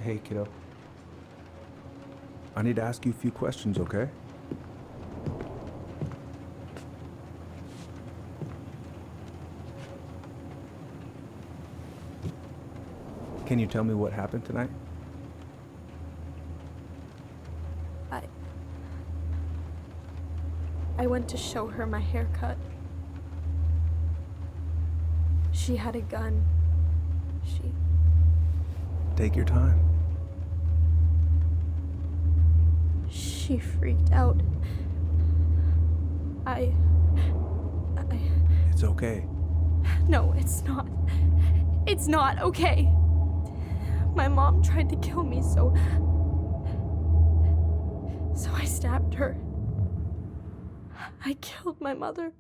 Hey, kiddo. I need to ask you a few questions, okay? Can you tell me what happened tonight? I went to show her my haircut. She had a gun. Take your time. She freaked out. It's okay. No, it's not. It's not okay. My mom tried to kill me, so I stabbed her. I killed my mother.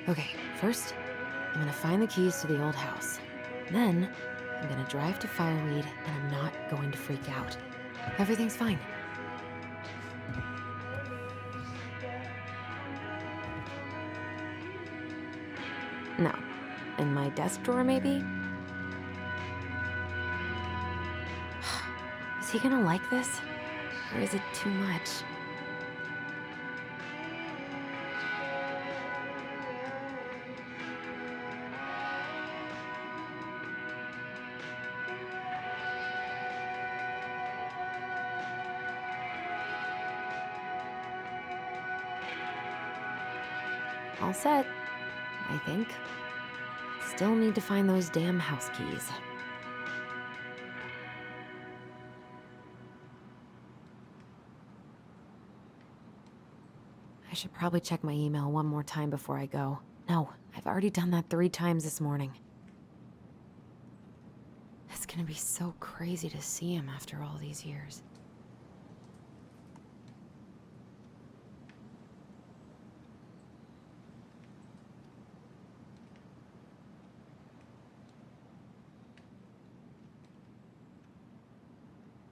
Okay, first, I'm gonna find the keys to the old house. Then, I'm gonna drive to Fireweed, and I'm not going to freak out. Everything's fine. No. In my desk drawer, maybe? Is he gonna like this? Or is it too much? All set, I think. Still need to find those damn house keys. I should probably check my email one more time before I go. No, I've already done that 3 times this morning. It's gonna be so crazy to see him after all these years.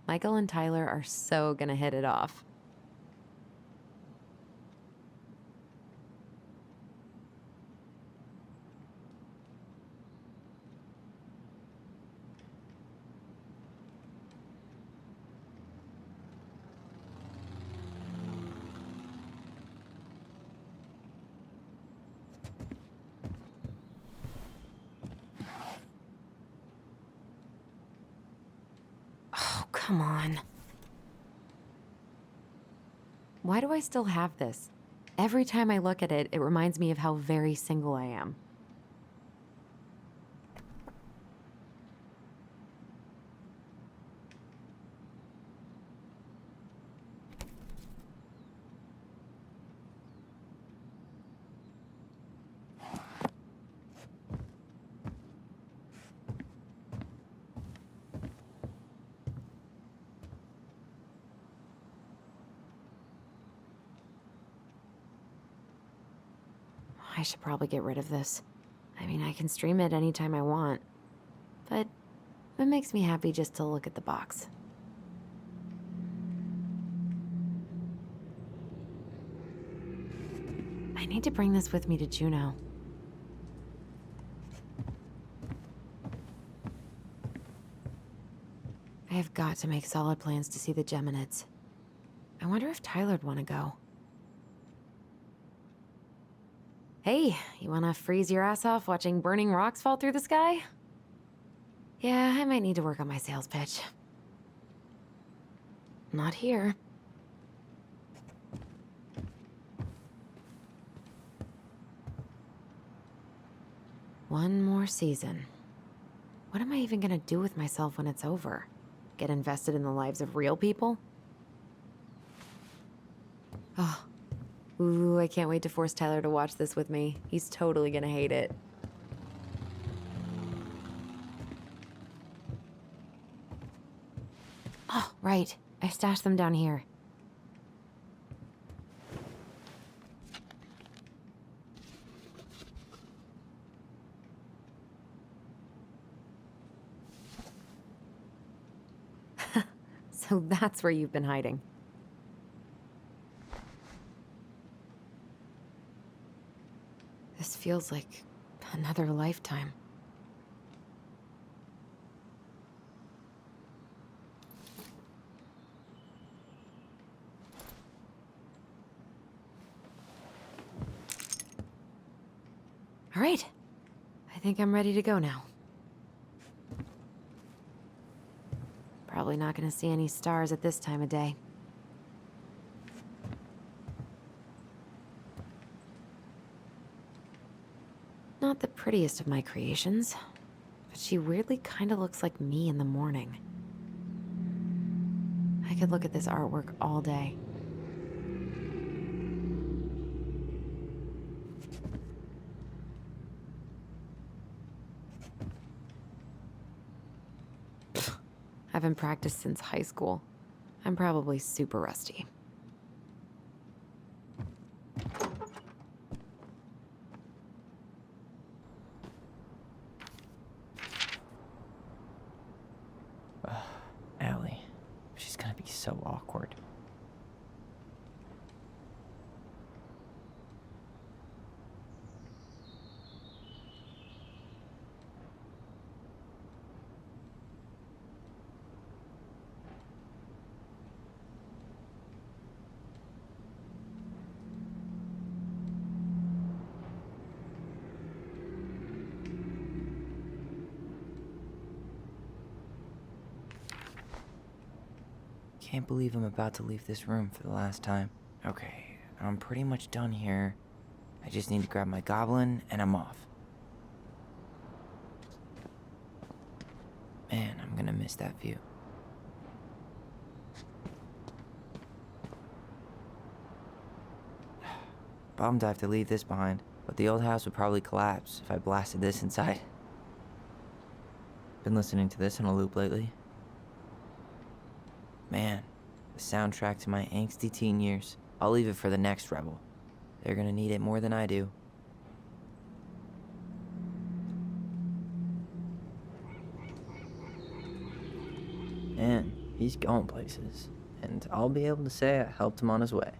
Michael and Tyler are so gonna hit it off. come on. Why do I still have this? Every time I look at it, it reminds me of how very single I am. I should probably get rid of this. I mean, I can stream it anytime I want, but it makes me happy just to look at the box. I need to bring this with me to Juneau. I have got to make solid plans to see the Geminids. I wonder if Tyler'd want to go. Hey, you wanna freeze your ass off watching burning rocks fall through the sky? Yeah, I might need to work on my sales pitch. Not here. One more season. What am I even gonna do with myself when it's over? Get invested in the lives of real people? Oh. Ooh, I can't wait to force Tyler to watch this with me. He's totally gonna hate it. Oh, right. I stashed them down here. So that's where you've been hiding. This feels like another lifetime. All right. I think I'm ready to go now. Probably not gonna see any stars at this time of day. Not the prettiest of my creations, but she weirdly kind of looks like me in the morning. I could look at this artwork all day. I haven't practiced since high school. I'm probably super rusty. Allie. She's gonna be so awkward. Can't believe I'm about to leave this room for the last time. Okay, I'm pretty much done here. I just need to grab my goblin and I'm off. Man, I'm gonna miss that view. Bummed I have to leave this behind, but the old house would probably collapse if I blasted this inside. Been listening to this on a loop lately. Man, the soundtrack to my angsty teen years. I'll leave it for the next rebel. They're gonna need it more than I do. Man, he's going places, and I'll be able to say I helped him on his way.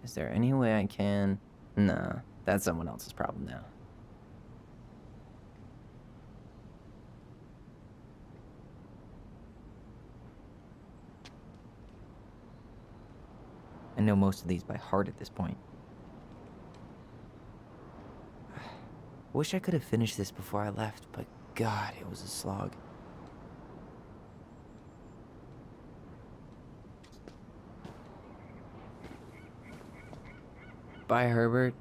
Is there any way I can... Nah, that's someone else's problem now. I know most of these by heart at this point. Wish I could have finished this before I left, but God, it was a slog. Bye, Herbert.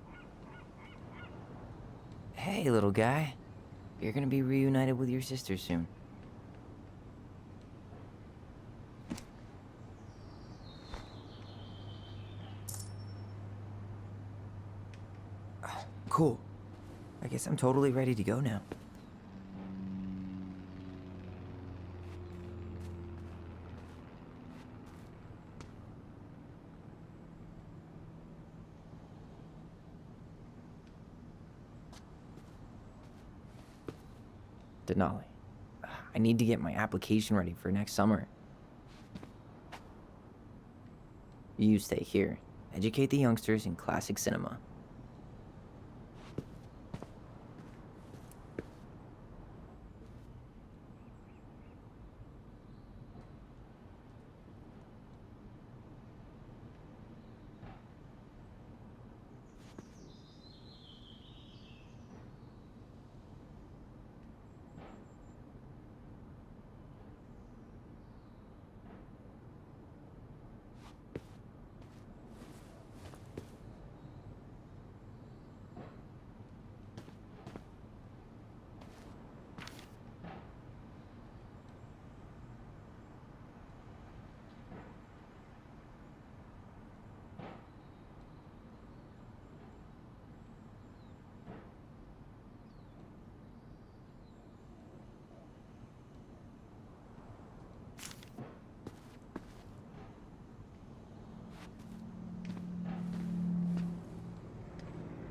Hey, little guy. You're gonna be reunited with your sister soon. Cool. I guess I'm totally ready to go now. Denali, I need to get my application ready for next summer. You stay here. Educate the youngsters in classic cinema.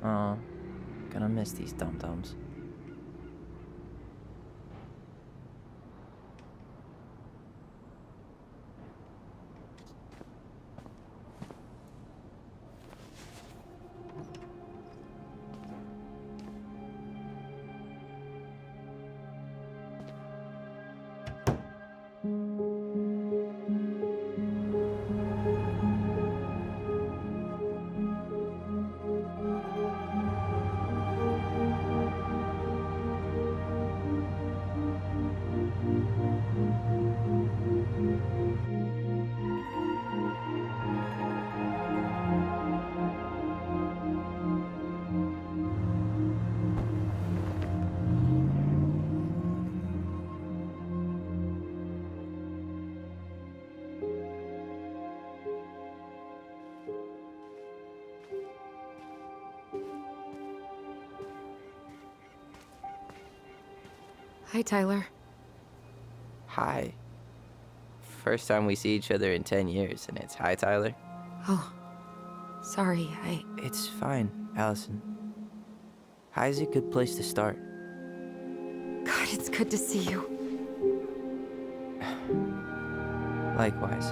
Oh, gonna miss these dum-dums. Hi, Tyler. Hi. First time we see each other in 10 years, and it's hi, Tyler. Oh, sorry, It's fine, Alyson. Hi's a good place to start. God, it's good to see you. Likewise.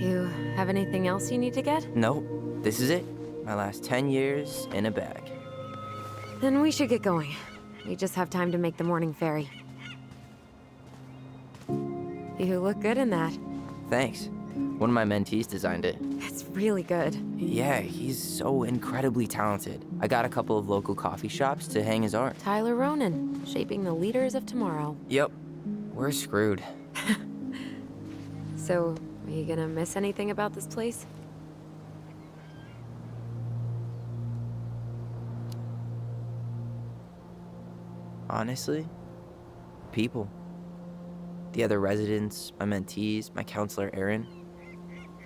You have anything else you need to get? Nope, this is it. My last 10 years in a bag. Then we should get going. We just have time to make the morning ferry. You look good in that. Thanks. One of my mentees designed it. It's really good. Yeah, he's so incredibly talented. I got a couple of local coffee shops to hang his art. Tyler Ronan, shaping the leaders of tomorrow. Yep, we're screwed. So, are you gonna miss anything about this place? Honestly, people. The other residents, my mentees, my counselor, Aaron.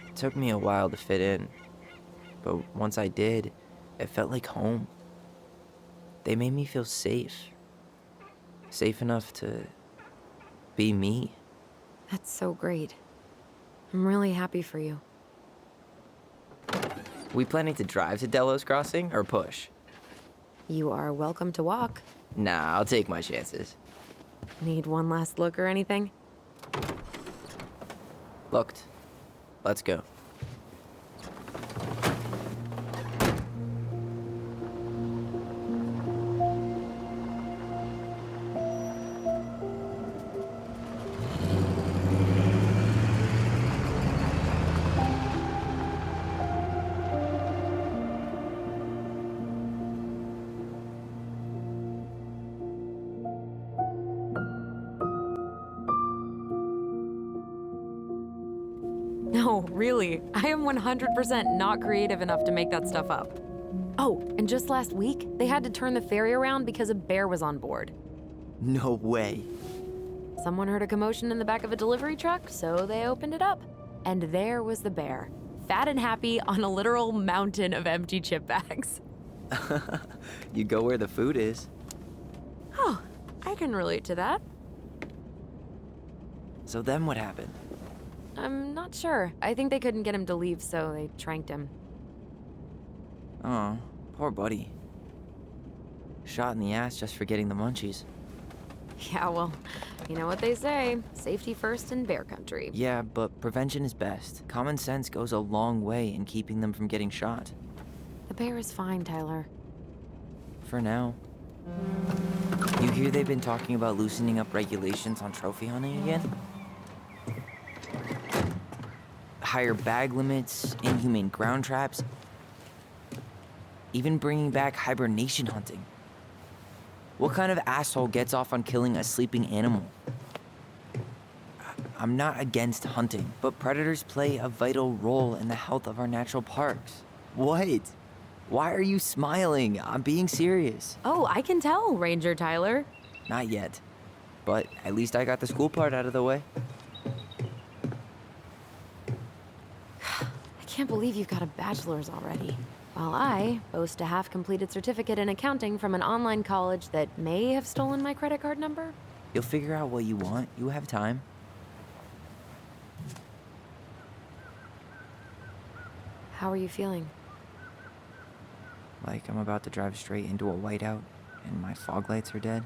It took me a while to fit in, but once I did, it felt like home. They made me feel safe. Safe enough to be me. That's so great. I'm really happy for you. We planning to drive to Delos Crossing or push? You are welcome to walk. Nah, I'll take my chances. Need one last look or anything? Looked. Let's go. No, really. I am 100% not creative enough to make that stuff up. Oh, and just last week, they had to turn the ferry around because a bear was on board. No way. Someone heard a commotion in the back of a delivery truck, so they opened it up. And there was the bear, fat and happy on a literal mountain of empty chip bags. You go where the food is. Oh, I can relate to that. So then what happened? I'm not sure. I think they couldn't get him to leave, so they tranked him. Oh, poor buddy. Shot in the ass just for getting the munchies. Yeah, well, you know what they say. Safety first in bear country. Yeah, but prevention is best. Common sense goes a long way in keeping them from getting shot. The bear is fine, Tyler. For now. You hear they've been talking about loosening up regulations on trophy hunting again? Higher bag limits, inhumane ground traps, even bringing back hibernation hunting. What kind of asshole gets off on killing a sleeping animal? I'm not against hunting, but predators play a vital role in the health of our natural parks. What? Why are you smiling? I'm being serious. Oh, I can tell, Ranger Tyler. Not yet. But at least I got the school part out of the way. I can't believe you've got a bachelor's already. While I boast a half-completed certificate in accounting from an online college that may have stolen my credit card number. You'll figure out what you want. You have time. How are you feeling? Like I'm about to drive straight into a whiteout and my fog lights are dead.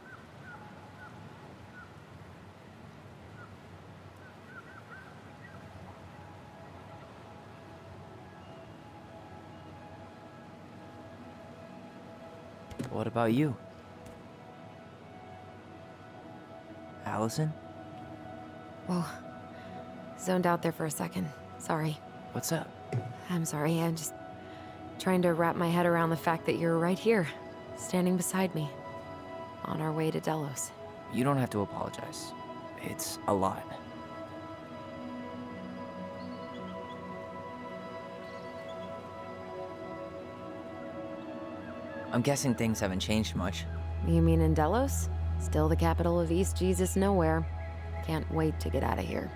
What about you? Alyson? Whoa. Zoned out there for a second. Sorry. What's up? I'm sorry. I'm just trying to wrap my head around the fact that you're right here, standing beside me, on our way to Delos. You don't have to apologize. It's a lot. I'm guessing things haven't changed much. You mean in Delos? Still the capital of East Jesus Nowhere. Can't wait to get out of here.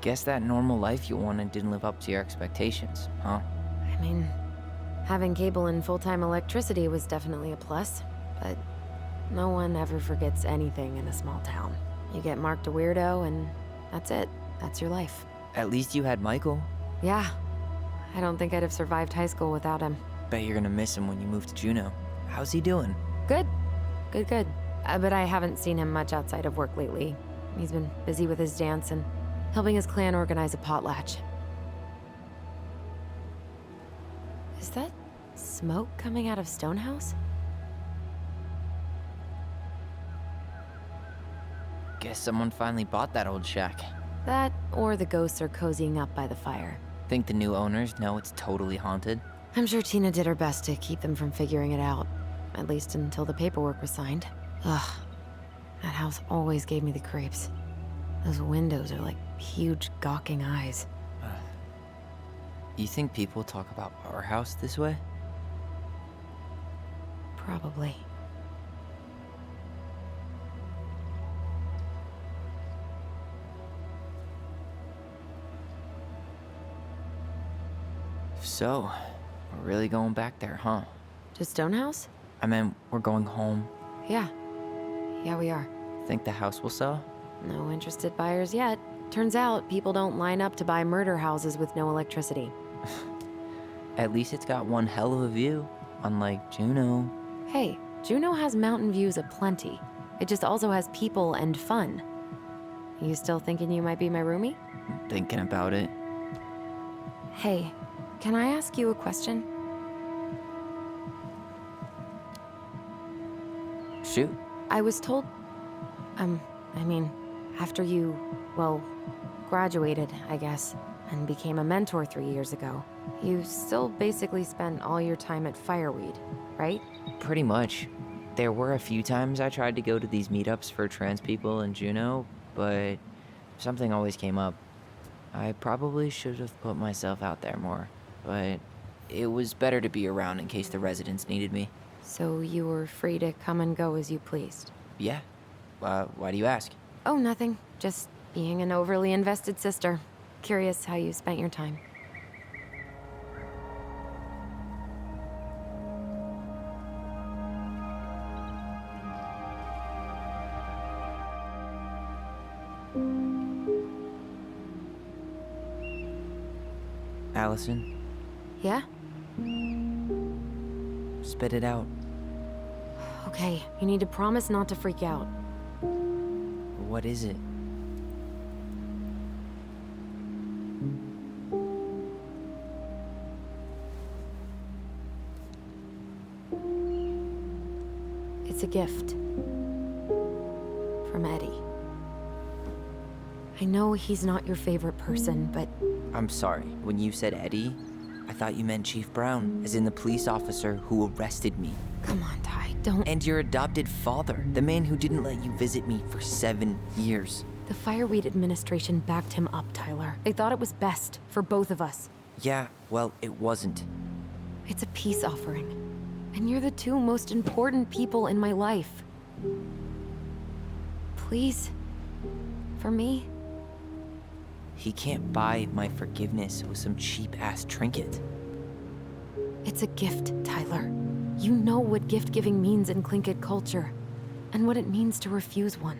Guess that normal life you wanted didn't live up to your expectations, huh? I mean, having cable and full-time electricity was definitely a plus, but no one ever forgets anything in a small town. You get marked a weirdo and that's it. That's your life. At least you had Michael. Yeah. I don't think I'd have survived high school without him. Bet you're gonna miss him when you move to Juneau. How's he doing? Good. Good. But I haven't seen him much outside of work lately. He's been busy with his dance and helping his clan organize a potlatch. Is that smoke coming out of Stonehouse? Guess someone finally bought that old shack. That, or the ghosts are cozying up by the fire. Think the new owners know it's totally haunted? I'm sure Tina did her best to keep them from figuring it out. At least until the paperwork was signed. Ugh. That house always gave me the creeps. Those windows are like huge gawking eyes. You think people talk about our house this way? Probably. So, we're really going back there, huh? To Stonehouse? I mean, we're going home. Yeah. Yeah, we are. Think the house will sell? No interested buyers yet. Turns out people don't line up to buy murder houses with no electricity. At least it's got one hell of a view, unlike Juneau. Hey, Juneau has mountain views aplenty. It just also has people and fun. You still thinking you might be my roomie? Thinking about it. Hey, can I ask you a question? Shoot. I was told... after you, well, graduated, I guess, and became a mentor 3 years ago, you still basically spent all your time at Fireweed, right? Pretty much. There were a few times I tried to go to these meetups for trans people in Juneau, but something always came up. I probably should have put myself out there more, but it was better to be around in case the residents needed me. So you were free to come and go as you pleased? Yeah. Why do you ask? Oh, nothing. Just being an overly invested sister. Curious how you spent your time. Alyson, Yeah? spit it out. Okay, you need to promise not to freak out. What is it? It's a gift. From Eddie. I know he's not your favorite person, but I'm sorry. When you said Eddie, I thought you meant Chief Brown, as in the police officer who arrested me. come on, Ty, don't. And your adopted father, the man who didn't let you visit me for 7 years. The Fireweed administration backed him up, Tyler. They thought it was best for both of us. Yeah, well, it wasn't. It's a peace offering. And you're the two most important people in my life. Please? For me? He can't buy my forgiveness with some cheap-ass trinket. It's a gift, Tyler. You know what gift-giving means in Tlingit culture, and what it means to refuse one.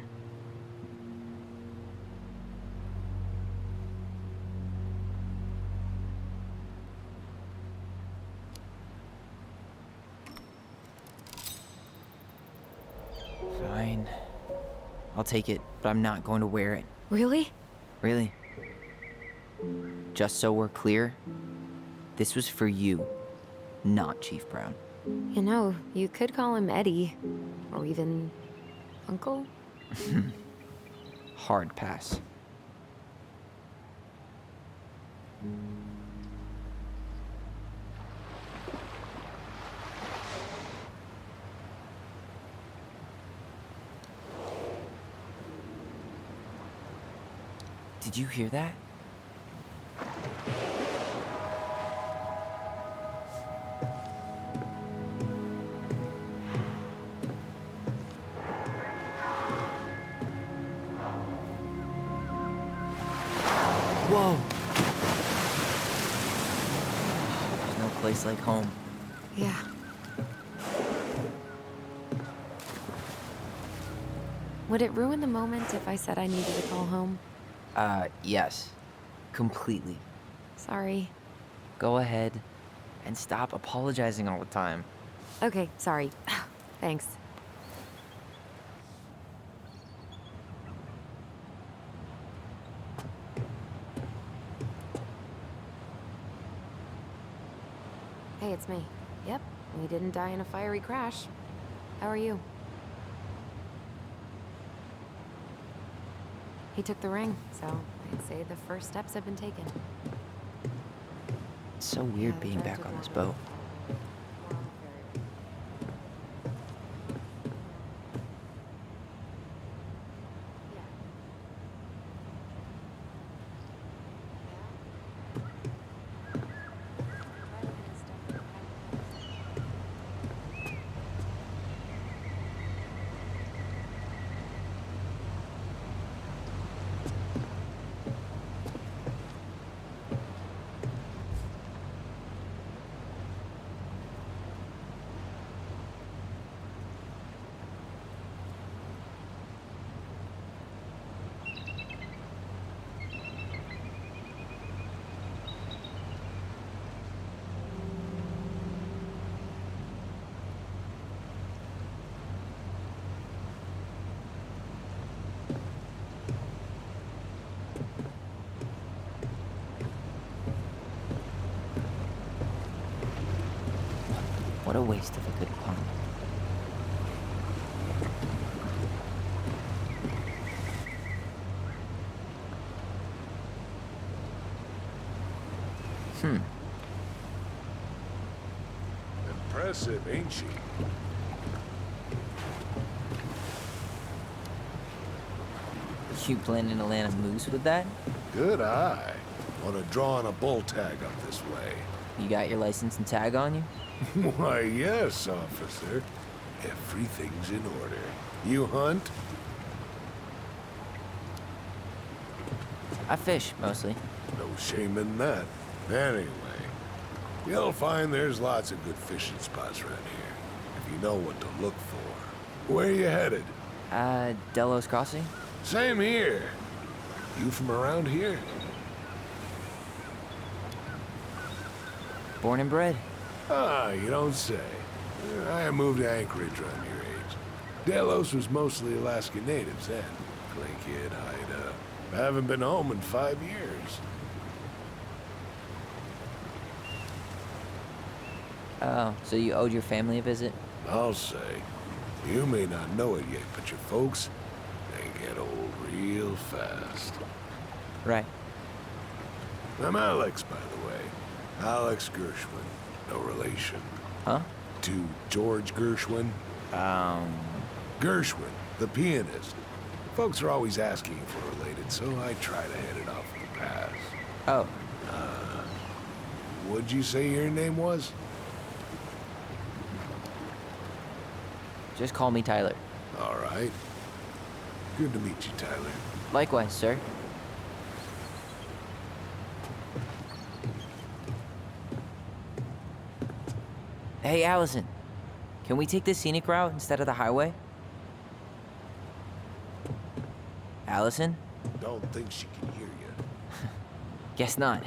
Fine. I'll take it, but I'm not going to wear it. Really? Really. Just so we're clear, this was for you, not Chief Brown. You know, you could call him Eddie, or even Uncle. Hard pass. Did you hear that? Whoa! There's no place like home. Yeah. Would it ruin the moment if I said I needed to call home? Yes. Completely. Sorry. Go ahead and stop apologizing all the time. Okay, sorry. Thanks. Hey, it's me. Yep, we didn't die in a fiery crash. How are you? He took the ring, so I'd say the first steps have been taken. It's so weird Yeah, being that back took on this longer. boat. What a waste of a good pun. Impressive, ain't she? You planning to land a moose with that? Good eye. Want to draw on a bull tag up this way? You got your license and tag on you? Why, yes, officer. Everything's in order. You hunt? I fish, mostly. No shame in that. Anyway, you'll find there's lots of good fishing spots around here, if you know what to look for. Where you headed? Delos Crossing? Same here. You from around here? Born and bred. Ah, you don't say. I moved to Anchorage around your age. Delos was mostly Alaska natives then. Clay Kid, Haida. I haven't been home in 5 years. Oh, so you owed your family a visit? I'll say. You may not know it yet, but your folks, they get old real fast. Right. I'm Alex, by the way. Alex Gershwin. No relation. Huh? To George Gershwin. Gershwin, the pianist. Folks are always asking if we're related, so I try to head it off with a pass. Oh, What'd you say your name was? just call me Tyler. All right. Good to meet you, Tyler. Likewise, sir. Hey, Allison. Can we take the scenic route instead of the highway? Allison? Don't think she can hear you. Guess not.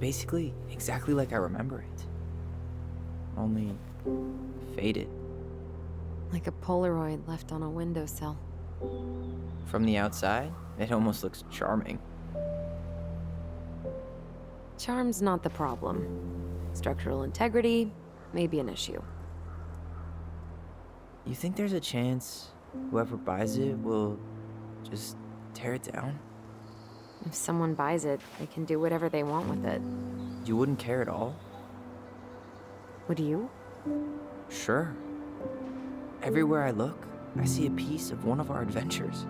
basically exactly like I remember it. Only faded. Like a Polaroid left on a windowsill. From the outside, it almost looks charming. Charm's not the problem. Structural integrity may be an issue. You think there's a chance whoever buys it will just tear it down? If someone buys it, they can do whatever they want with it. You wouldn't care at all? Would you? Sure. Everywhere I look, I see a piece of one of our adventures.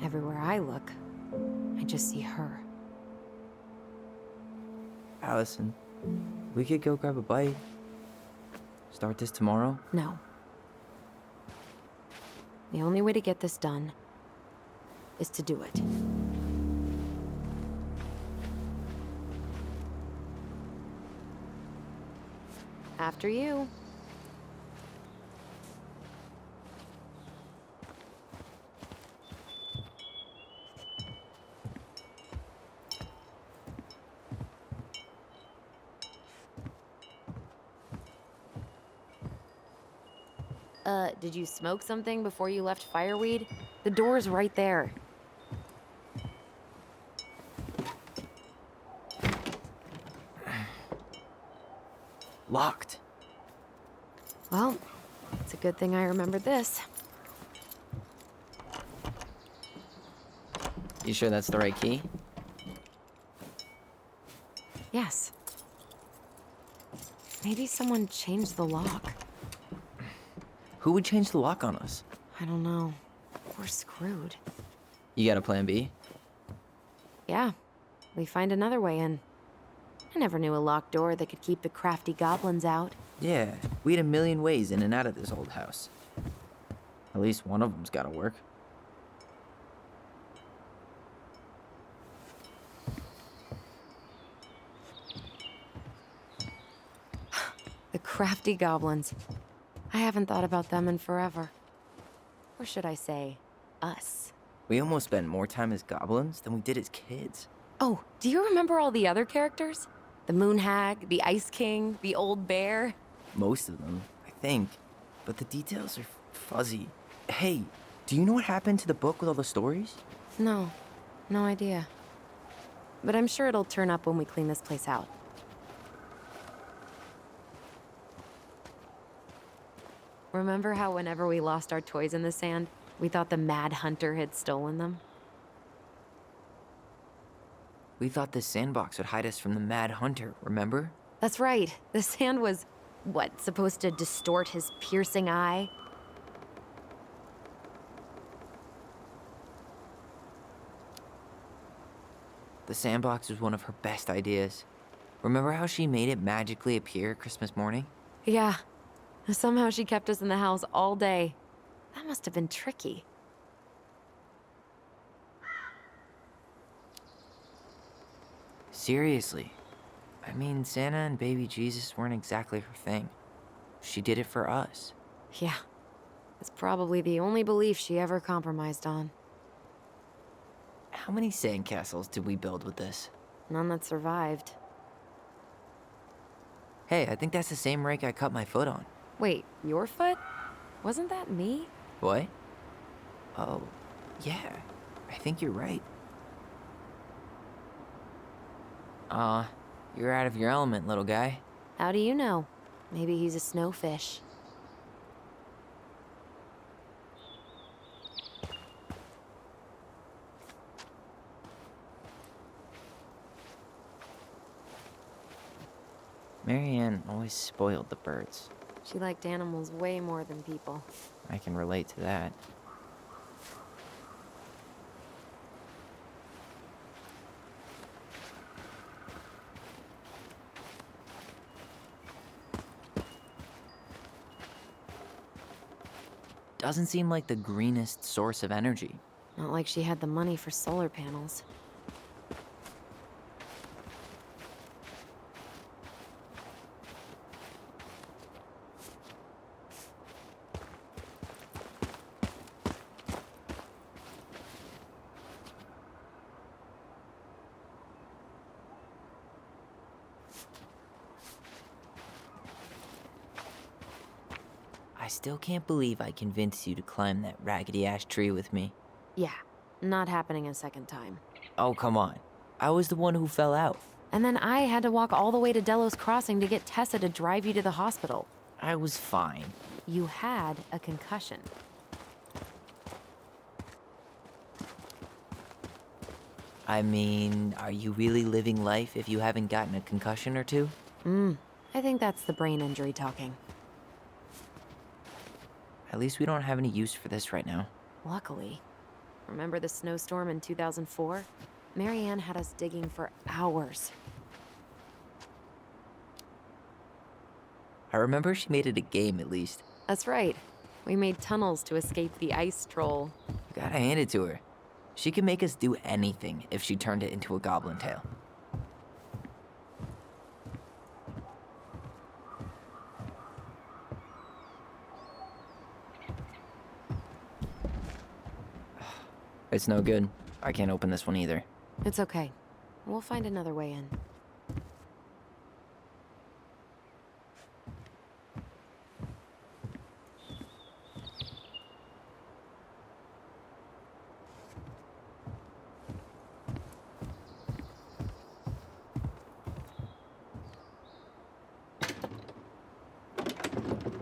Everywhere I look, I just see her. Alyson, we could go grab a bite. Start this tomorrow? No. The only way to get this done is to do it. After you. Did you smoke something before you left Fireweed? The door's right there. Locked. Well, it's a good thing I remembered this. You sure that's the right key? Yes. Maybe someone changed the lock. Who would change the lock on us? I don't know. We're screwed. You got a plan B? Yeah, we find another way in. I never knew a locked door that could keep the crafty goblins out. Yeah, we had a million ways in and out of this old house. At least one of them's gotta work. The crafty goblins. I haven't thought about them in forever. Or should I say, us. We almost spent more time as goblins than we did as kids. Oh, do you remember all the other characters? The Moon Hag, the Ice King, the Old Bear? Most of them, I think. But the details are fuzzy. Hey, do you know what happened to the book with all the stories? No, no idea. But I'm sure it'll turn up when we clean this place out. Remember how whenever we lost our toys in the sand, we thought the Mad Hunter had stolen them? We thought this sandbox would hide us from the Mad Hunter, remember? That's right. The sand was, what, supposed to distort his piercing eye? The sandbox was one of her best ideas. Remember how she made it magically appear Christmas morning? Yeah. Somehow she kept us in the house all day. That must have been tricky. Seriously. I mean, Santa and baby Jesus weren't exactly her thing. She did it for us. Yeah. It's probably the only belief she ever compromised on. How many sandcastles did we build with this? None that survived. Hey, I think that's the same rake I cut my foot on. Wait, your foot? Wasn't that me? What? Oh, yeah. I think you're right. You're out of your element, little guy. How do you know? Maybe he's a snowfish. Marianne always spoiled the birds. She liked animals way more than people. I can relate to that. Doesn't seem like the greenest source of energy. Not like she had the money for solar panels. I still can't believe I convinced you to climb that raggedy-ass tree with me. Yeah, not happening a second time. Oh, come on. I was the one who fell out. And then I had to walk all the way to Delos Crossing to get Tessa to drive you to the hospital. I was fine. You had a concussion. I mean, are you really living life if you haven't gotten a concussion or two? I think that's the brain injury talking. At least we don't have any use for this right now. Luckily. Remember the snowstorm in 2004? Marianne had us digging for hours. I remember she made it a game at least. That's right. We made tunnels to escape the ice troll. You gotta hand it to her. She can make us do anything if she turned it into a goblin tail. It's no good. I can't open this one either. It's okay. We'll find another way in.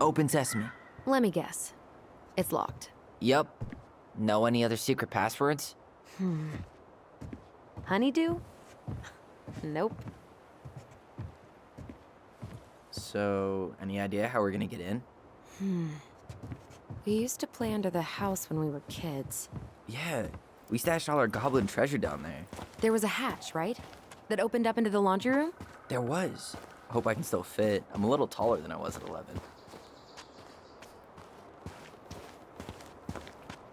Open sesame. Let me guess. It's locked. Yup. Know any other secret passwords? Honeydew? Nope. So, any idea how we're gonna get in? We used to play under the house when we were kids. Yeah, we stashed all our goblin treasure down there. There was a hatch, right? That opened up into the laundry room? There was. Hope I can still fit. I'm a little taller than I was at 11.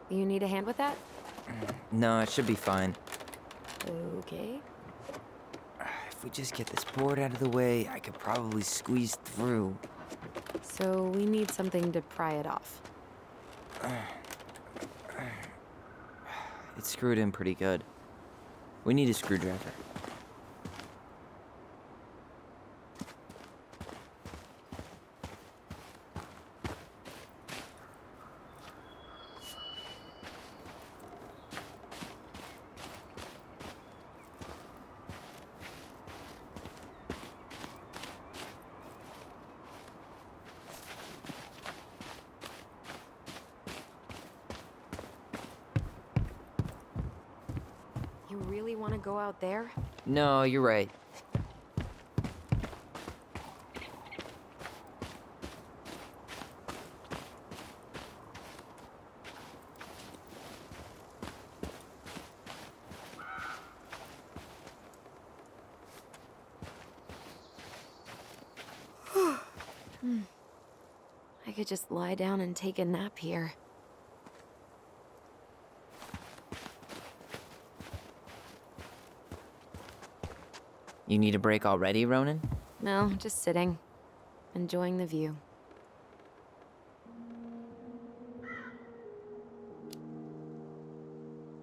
You need a hand with that? No, it should be fine. Okay. If we just get this board out of the way, I could probably squeeze through. So we need something to pry it off. It's screwed in pretty good. We need a screwdriver. You really want to go out there? No, you're right. I could just lie down and take a nap here. You need a break already, Ronan? No, just sitting. Enjoying the view.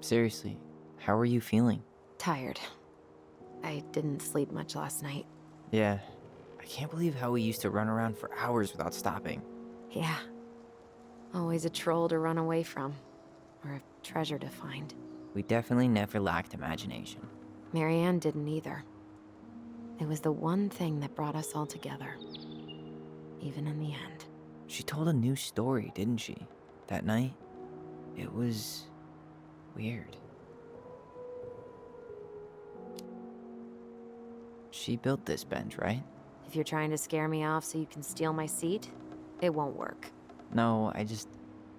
Seriously, how are you feeling? Tired. I didn't sleep much last night. Yeah, I can't believe how we used to run around for hours without stopping. Yeah. Always a troll to run away from. Or a treasure to find. We definitely never lacked imagination. Marianne didn't either. It was the one thing that brought us all together. Even in the end. She told a new story, didn't she? That night? It was weird. She built this bench, right? If you're trying to scare me off so you can steal my seat, it won't work. No, I just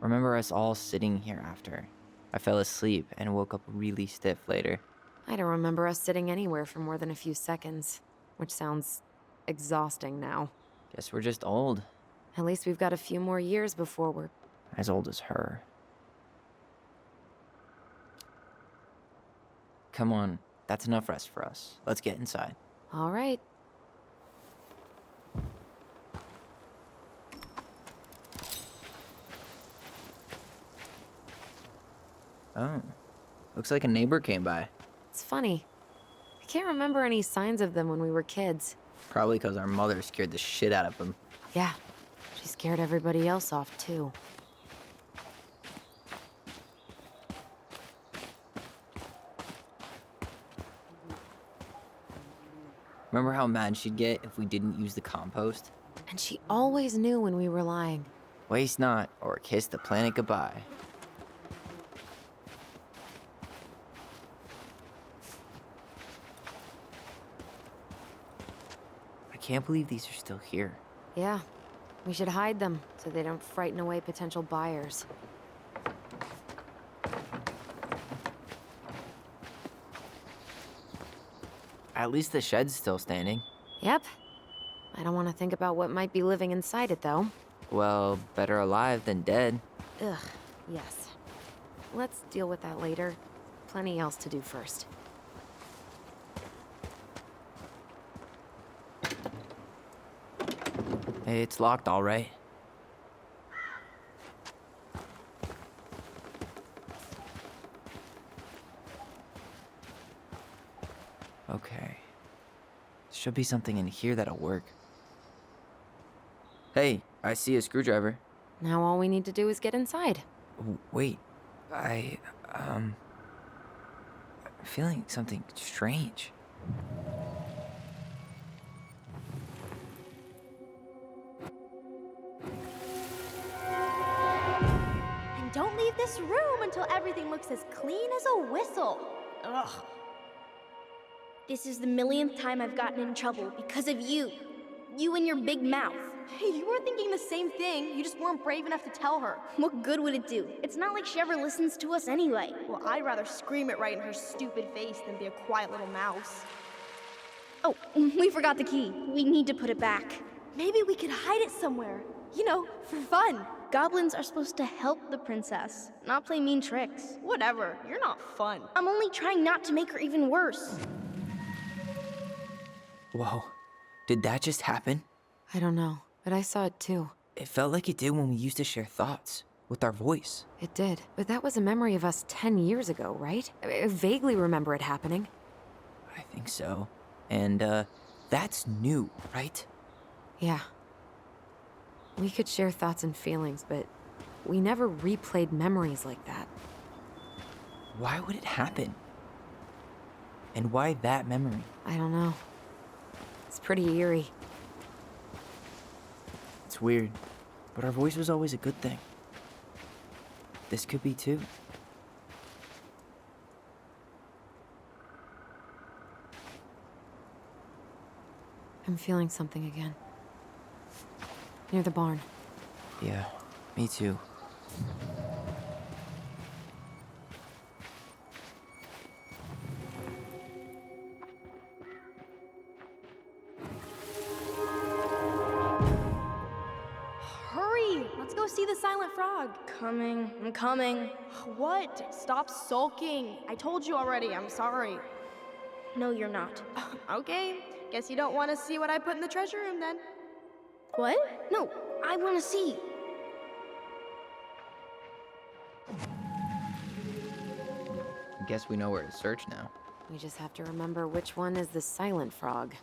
remember us all sitting here after. I fell asleep and woke up really stiff later. I don't remember us sitting anywhere for more than a few seconds, which sounds exhausting now. Guess we're just old. At least we've got a few more years before we're... As old as her. Come on, that's enough rest for us. Let's get inside. All right. Oh, looks like a neighbor came by. It's funny. I can't remember any signs of them when we were kids. Probably because our mother scared the shit out of them. Yeah, she scared everybody else off, too. Remember how mad she'd get if we didn't use the compost? And she always knew when we were lying. Waste not, or kiss the planet goodbye. I can't believe these are still here. Yeah, we should hide them so they don't frighten away potential buyers. At least the shed's still standing. Yep. I don't want to think about what might be living inside it, though. Well, better alive than dead. Ugh, yes. Let's deal with that later. Plenty else to do first. Hey, it's locked all right. Okay. Should be something in here that'll work. Hey, I see a screwdriver. Now all we need to do is get inside. Wait, I'm feeling something strange. And don't leave this room until everything looks as clean as a whistle. Ugh. This is the millionth time I've gotten in trouble because of you. You and your big mouth. Hey, you were thinking the same thing. You just weren't brave enough to tell her. What good would it do? It's not like she ever listens to us anyway. Well, I'd rather scream it right in her stupid face than be a quiet little mouse. Oh, we forgot the key. We need to put it back. Maybe we could hide it somewhere. You know, for fun. Goblins are supposed to help the princess, not play mean tricks. Whatever, you're not fun. I'm only trying not to make her even worse. Whoa, did that just happen? I don't know, but I saw it too. It felt like it did when we used to share thoughts with our voice. It did, but that was a memory of us 10 years ago, right? I vaguely remember it happening. I think so. And, that's new, right? Yeah. We could share thoughts and feelings, but we never replayed memories like that. Why would it happen? And why that memory? I don't know. It's pretty eerie. It's weird, but our voice was always a good thing. This could be too. I'm feeling something again. Near the barn. Yeah, me too. Hurry! Let's go see the silent frog. I'm coming. What? Stop sulking. I told you already, I'm sorry. No, you're not. Okay, guess you don't want to see what I put in the treasure room then. What? No, I want to see. Guess we know where to search now. We just have to remember which one is the silent frog.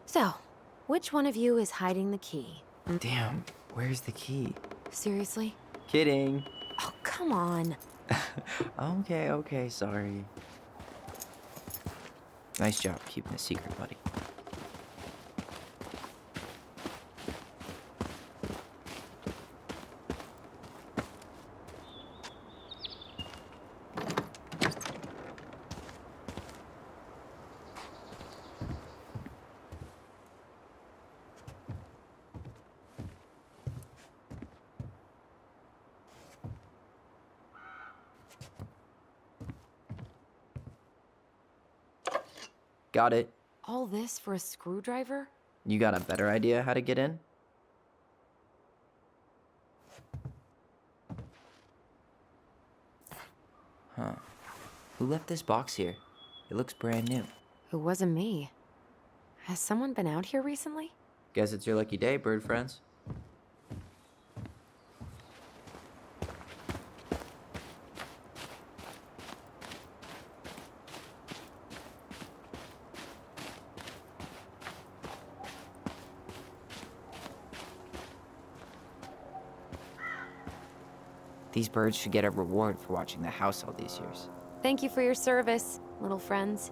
So, which one of you is hiding the key? Damn, where's the key? Seriously? Kidding. Oh, come on. Okay, sorry. Nice job keeping a secret, buddy. Got it. All this for a screwdriver? You got a better idea how to get in? Huh. Who left this box here? It looks brand new. It wasn't me. Has someone been out here recently? Guess it's your lucky day, bird friends. These birds should get a reward for watching the house all these years. Thank you for your service, little friends.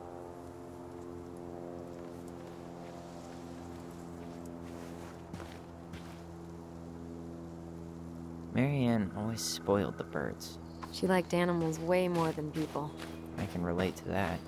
Marianne always spoiled the birds. She liked animals way more than people. I can relate to that.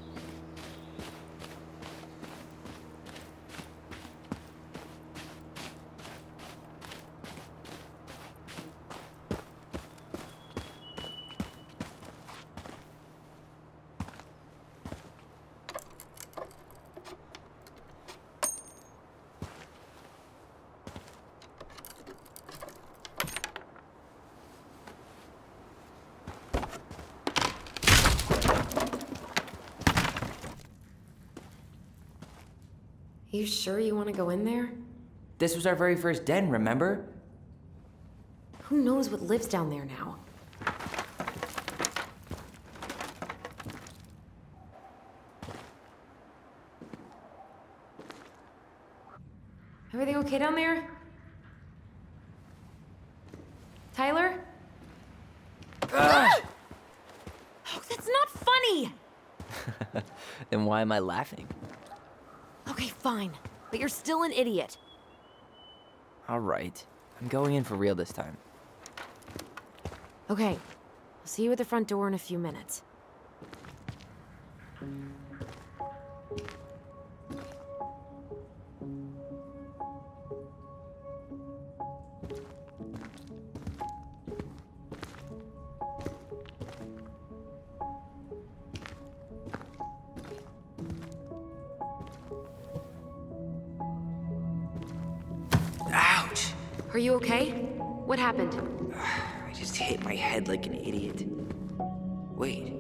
You sure you want to go in there? This was our very first den, remember? Who knows what lives down there now? Everything okay down there? Tyler? Ah! Oh, that's not funny! Then why am I laughing? Okay, fine. But you're still an idiot. All right. I'm going in for real this time. Okay. I'll see you at the front door in a few minutes. Ouch! Are you okay? What happened? I just hit my head like an idiot. Wait.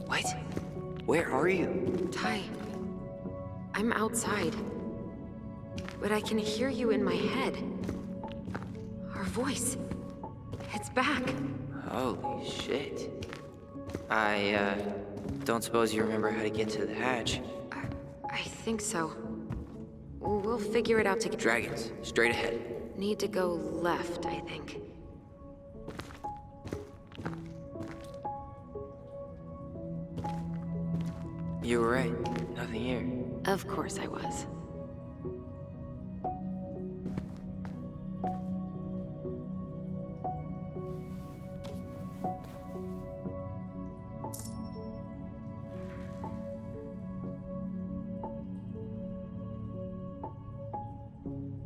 What? Where are you? Ty, I'm outside. But I can hear you in my head. Our voice. It's back. Holy shit. I don't suppose you remember how to get to the hatch. I think so. We'll figure it out together. Dragons, straight ahead. Need to go left, I think. You were right. Nothing here. Of course I was.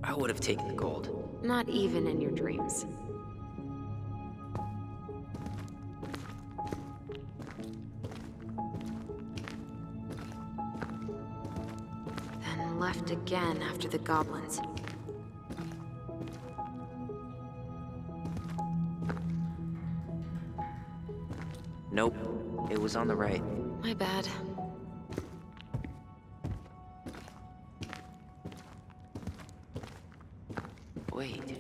I would have taken the gold. Not even in your dreams. Then left again after the goblins. Nope. It was on the right. My bad. Wait.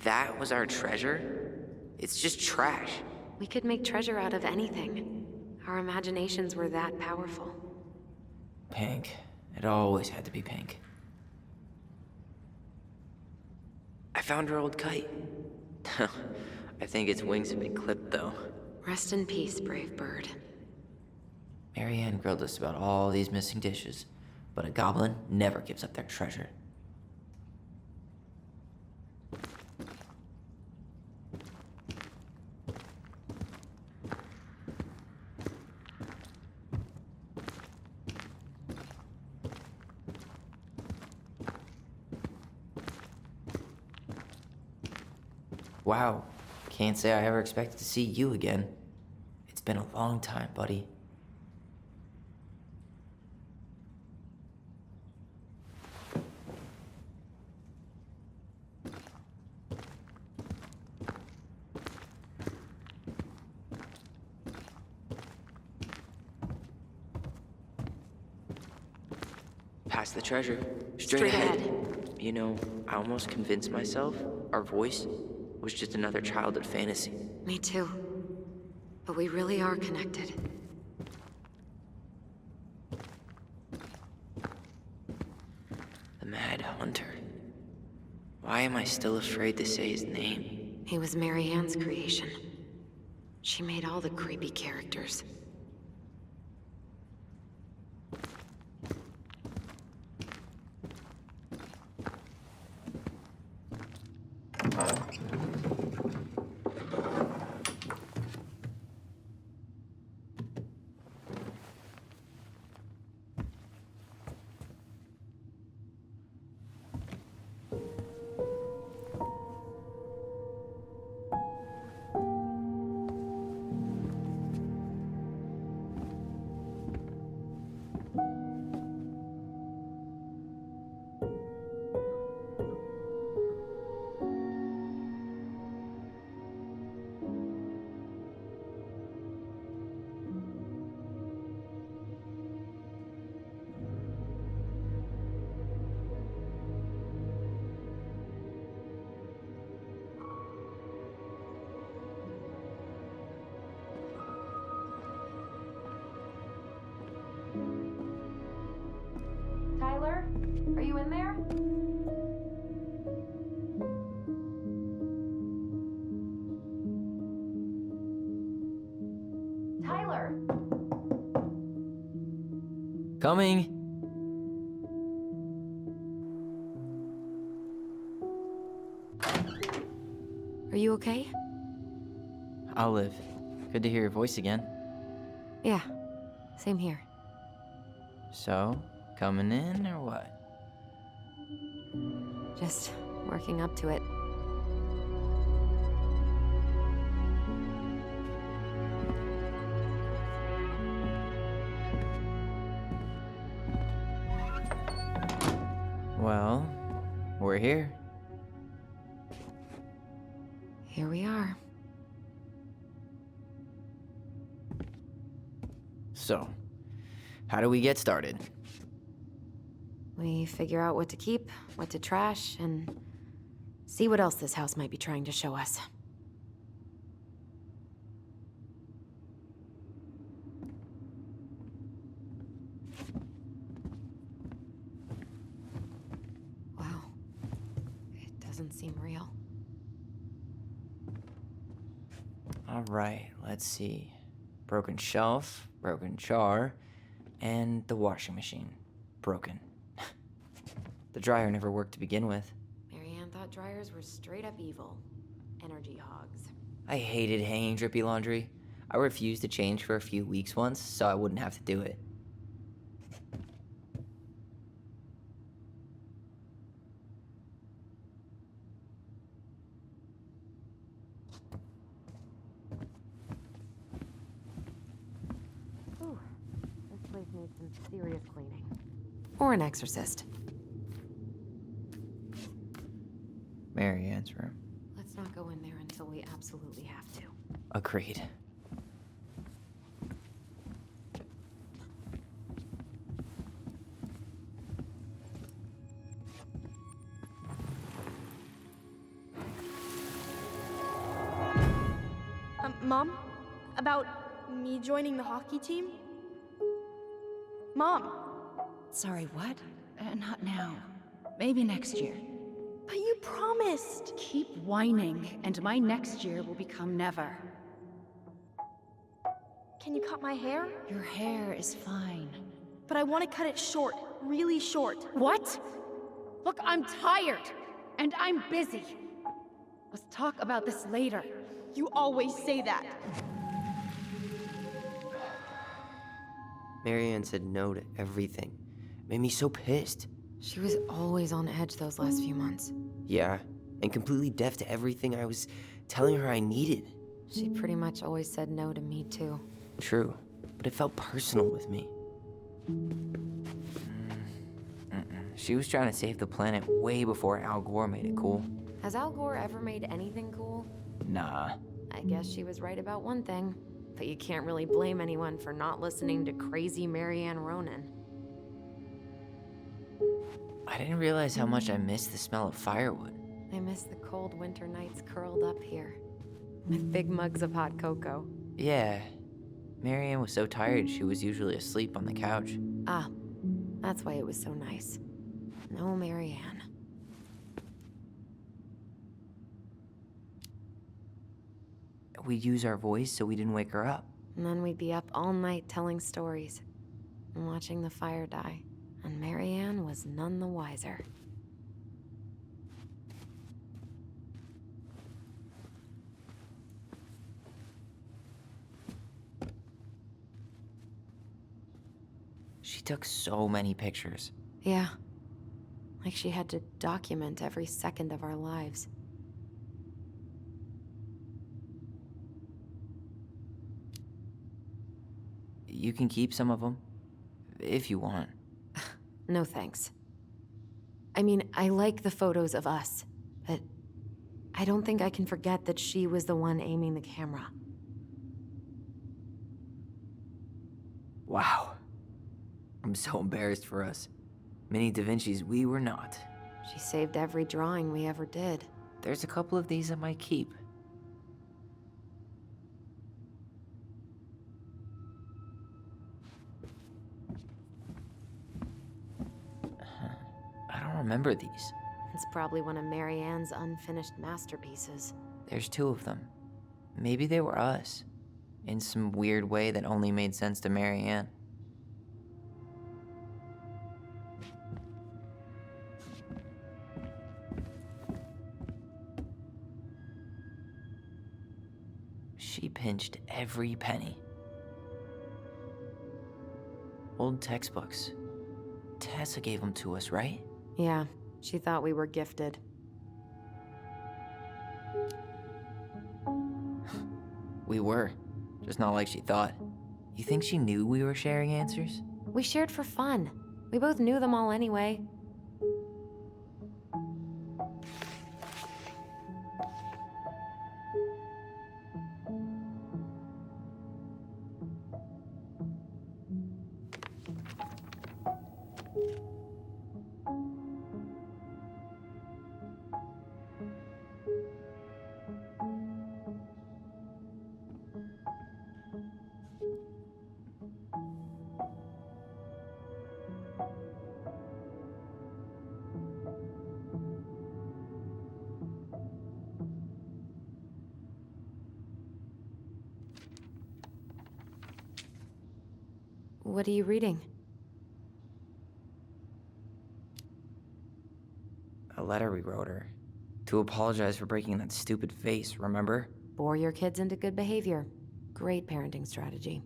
That was our treasure? It's just trash. We could make treasure out of anything. Our imaginations were that powerful. Pink. It always had to be pink. I found our old kite. I think its wings have been clipped, though. Rest in peace, brave bird. Marianne grilled us about all these missing dishes, but a goblin never gives up their treasure. Wow, can't say I ever expected to see you again. It's been a long time, buddy. Past the treasure. Straight ahead. You know, I almost convinced myself our voice was just another childhood fantasy. Me too. But we really are connected. The Mad Hunter. Why am I still afraid to say his name? He was Marianne's creation. She made all the creepy characters. Tyler, are you in there? Tyler! Coming! Are you okay? Olive, good to hear your voice again. Yeah, same here. So, coming in or what? Just working up to it. Well, we're here. Here we are. So, how do we get started? We figure out what to keep, what to trash, and see what else this house might be trying to show us. Wow. It doesn't seem real. All right, let's see. Broken shelf, broken jar, and the washing machine. Broken. The dryer never worked to begin with. Marianne thought dryers were straight up evil. Energy hogs. I hated hanging drippy laundry. I refused to change for a few weeks once, so I wouldn't have to do it. Ooh, this place needs some serious cleaning. Or an exorcist. Marianne's room. Let's not go in there until we absolutely have to. Agreed. Mom? About me joining the hockey team? Mom! Sorry, what? Not now. Maybe next year. But you promised! Keep whining, and my next year will become never. Can you cut my hair? Your hair is fine. But I want to cut it short, really short. What? Look, I'm tired, and I'm busy. Let's talk about this later. You always say that. Marianne said no to everything. Made me so pissed. She was always on edge those last few months. Yeah, and completely deaf to everything I was telling her I needed. She pretty much always said no to me, too. True, but it felt personal with me. She was trying to save the planet way before Al Gore made it cool. Has Al Gore ever made anything cool? Nah. I guess she was right about one thing. But you can't really blame anyone for not listening to crazy Marianne Ronan. I didn't realize how much I missed the smell of firewood. I miss the cold winter nights curled up here. With big mugs of hot cocoa. Yeah. Marianne was so tired she was usually asleep on the couch. Ah, that's why it was so nice. No Marianne. we'd use our voice so we didn't wake her up. And then we'd be up all night telling stories and watching the fire die. And Marianne was none the wiser. She took so many pictures. Yeah. Like she had to document every second of our lives. You can keep some of them, if you want. No thanks. I mean, I like the photos of us, but I don't think I can forget that she was the one aiming the camera. Wow. I'm so embarrassed for us. Mini Da Vinci's we were not. She saved every drawing we ever did. There's a couple of these I might keep. I don't remember these. It's probably one of Marianne's unfinished masterpieces. There's 2 of them. Maybe they were us. In some weird way that only made sense to Marianne. She pinched every penny. Old textbooks. Tessa gave them to us, right? Yeah, she thought we were gifted. We were. Just not like she thought. You think she knew we were sharing answers? We shared for fun. We both knew them all anyway. What are you reading? A letter we wrote her. To apologize for breaking that stupid vase, remember? Bore your kids into good behavior. Great parenting strategy.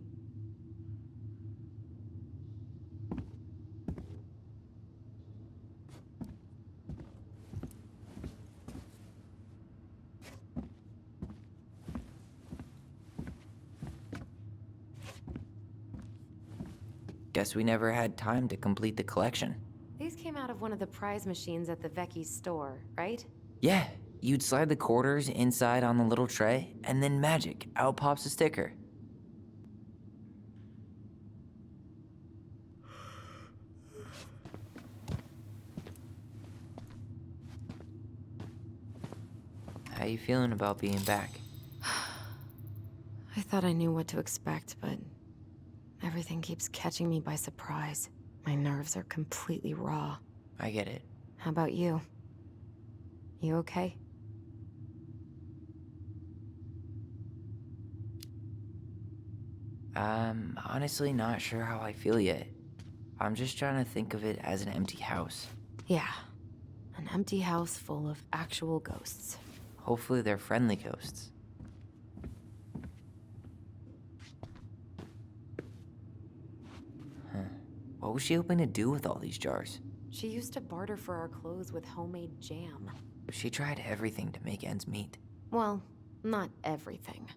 Guess we never had time to complete the collection. These came out of one of the prize machines at the Vecchi's store, right? Yeah, you'd slide the quarters inside on the little tray, and then magic, out pops a sticker. How you feeling about being back? I thought I knew what to expect, but everything keeps catching me by surprise. My nerves are completely raw. I get it. How about you? You okay? I'm honestly not sure how I feel yet. I'm just trying to think of it as an empty house. Yeah. An empty house full of actual ghosts. Hopefully they're friendly ghosts. What was she hoping to do with all these jars? She used to barter for our clothes with homemade jam. She tried everything to make ends meet. Well, not everything.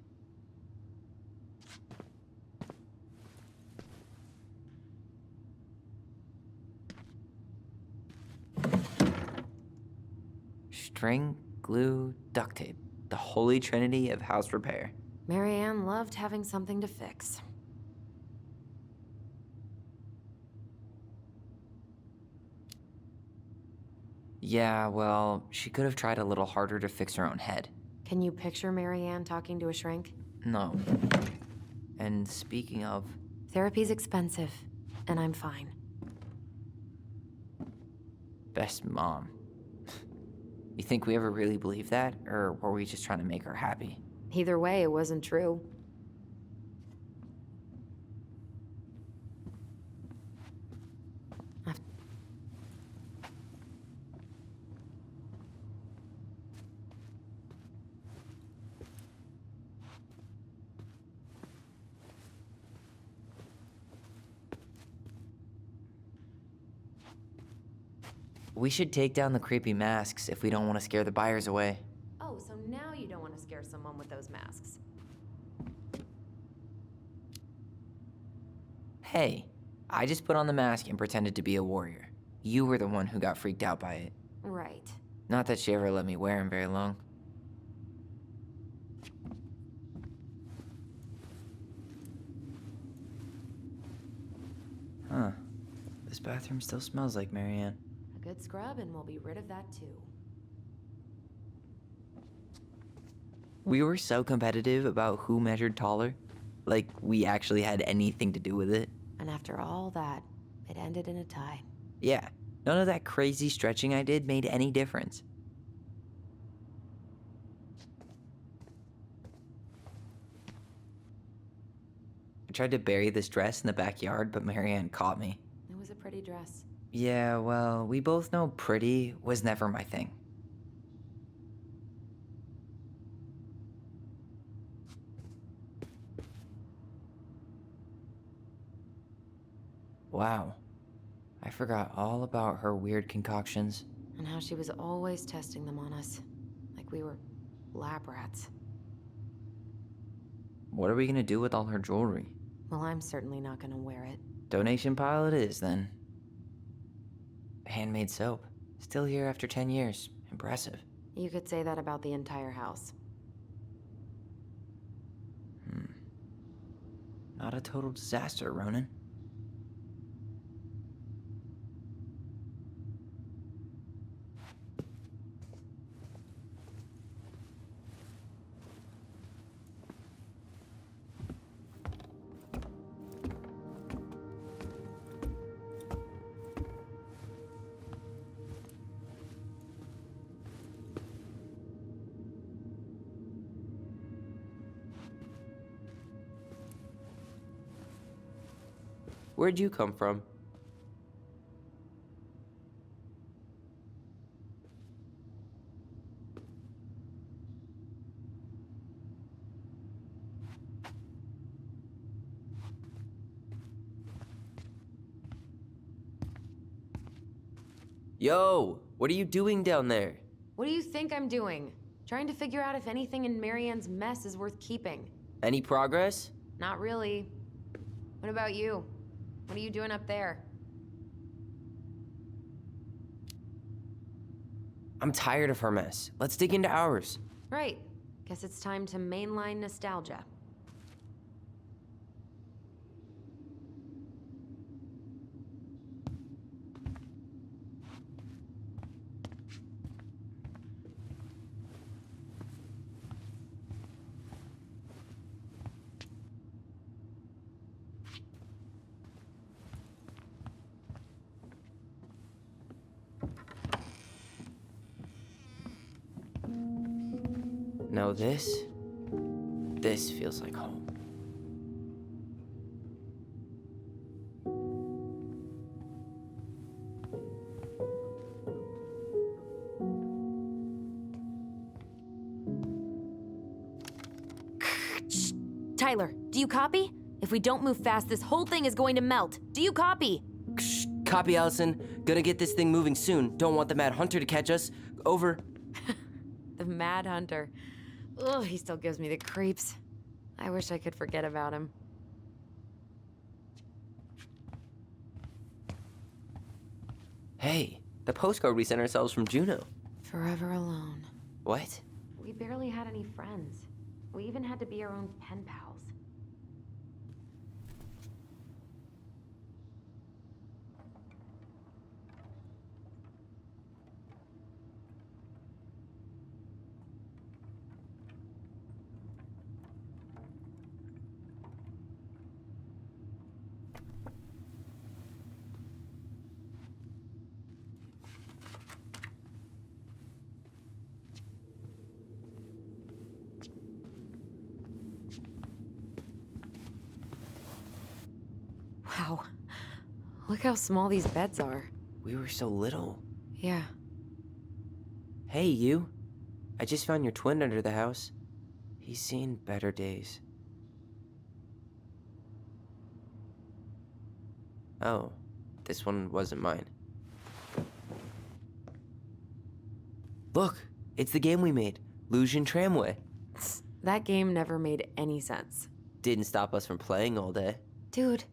String, glue, duct tape. The holy trinity of house repair. Marianne loved having something to fix. Yeah, well, she could have tried a little harder to fix her own head. Can you picture Marianne talking to a shrink? No. And speaking of, Therapy's expensive, and I'm fine. best mom. You think we ever really believed that? Or were we just trying to make her happy? Either way, it wasn't true. We should take down the creepy masks if we don't want to scare the buyers away. Oh, so now you don't want to scare someone with those masks. Hey, I just put on the mask and pretended to be a warrior. You were the one who got freaked out by it. Right. Not that she ever let me wear him very long. Huh. This bathroom still smells like Marianne. A good scrub and we'll be rid of that too. We were so competitive about who measured taller. Like we actually had anything to do with it. And after all that, it ended in a tie. Yeah, none of that crazy stretching I did made any difference. I tried to bury this dress in the backyard, but Marianne caught me. It was a pretty dress. Yeah, well, we both know pretty was never my thing. Wow. I forgot all about her weird concoctions. And how she was always testing them on us. Like we were lab rats. What are we gonna do with all her jewelry? Well, I'm certainly not gonna wear it. Donation pile it is, then. Handmade soap. Still here after 10 years. Impressive. You could say that about the entire house. Not a total disaster, Ronan. Where'd you come from? Yo, what are you doing down there? What do you think I'm doing? Trying to figure out if anything in Marianne's mess is worth keeping. Any progress? Not really. What about you? What are you doing up there? I'm tired of her mess. Let's dig into ours. Right. Guess it's time to mainline nostalgia. No, this feels like home. Tyler, do you copy? If we don't move fast, this whole thing is going to melt. Do you copy? Copy, Alyson. Gonna get this thing moving soon. Don't want the Mad Hunter to catch us. Over. The Mad Hunter. Ugh, he still gives me the creeps. I wish I could forget about him. Hey, the postcard we sent ourselves from Juno. Forever alone. What? We barely had any friends. We even had to be our own pen pals. Wow. Look how small these beds are. We were so little. Yeah. Hey, you. I just found your twin under the house. He's seen better days. Oh, this one wasn't mine. Look, it's the game we made, Lusion Tramway. That game never made any sense. Didn't stop us from playing all day. Dude,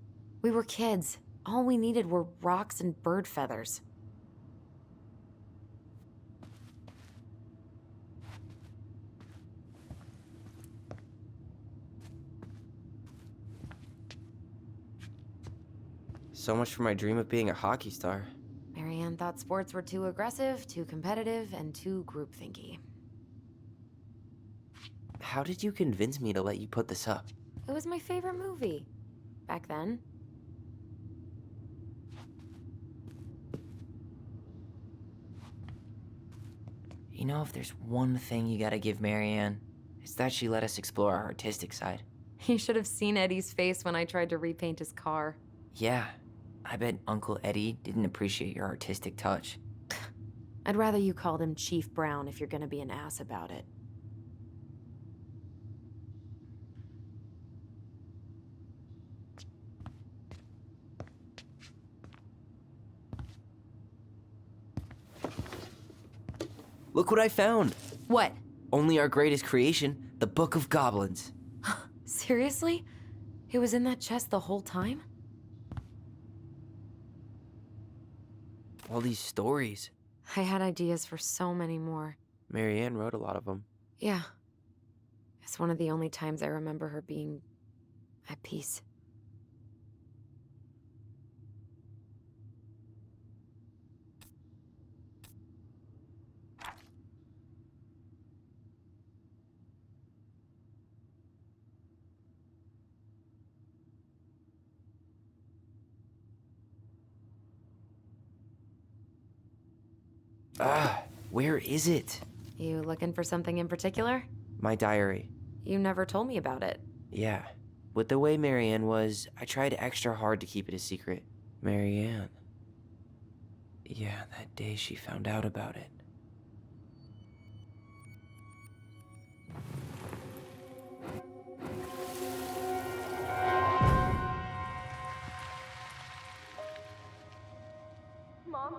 we were kids. All we needed were rocks and bird feathers. So much for my dream of being a hockey star. Marianne thought sports were too aggressive, too competitive, and too groupthinky. How did you convince me to let you put this up? It was my favorite movie. Back then. You know, if there's one thing you gotta give Marianne, it's that she let us explore our artistic side. You should have seen Eddie's face when I tried to repaint his car. Yeah, I bet Uncle Eddie didn't appreciate your artistic touch. I'd rather you called him Chief Brown if you're gonna be an ass about it. Look what I found! What? Only our greatest creation, the Book of Goblins. Seriously? It was in that chest the whole time? All these stories. I had ideas for so many more. Marianne wrote a lot of them. Yeah. It's one of the only times I remember her being at peace. Where is it? You looking for something in particular? My diary. You never told me about it. Yeah. With the way Marianne was, I tried extra hard to keep it a secret. Marianne. Yeah, that day she found out about it. Mom?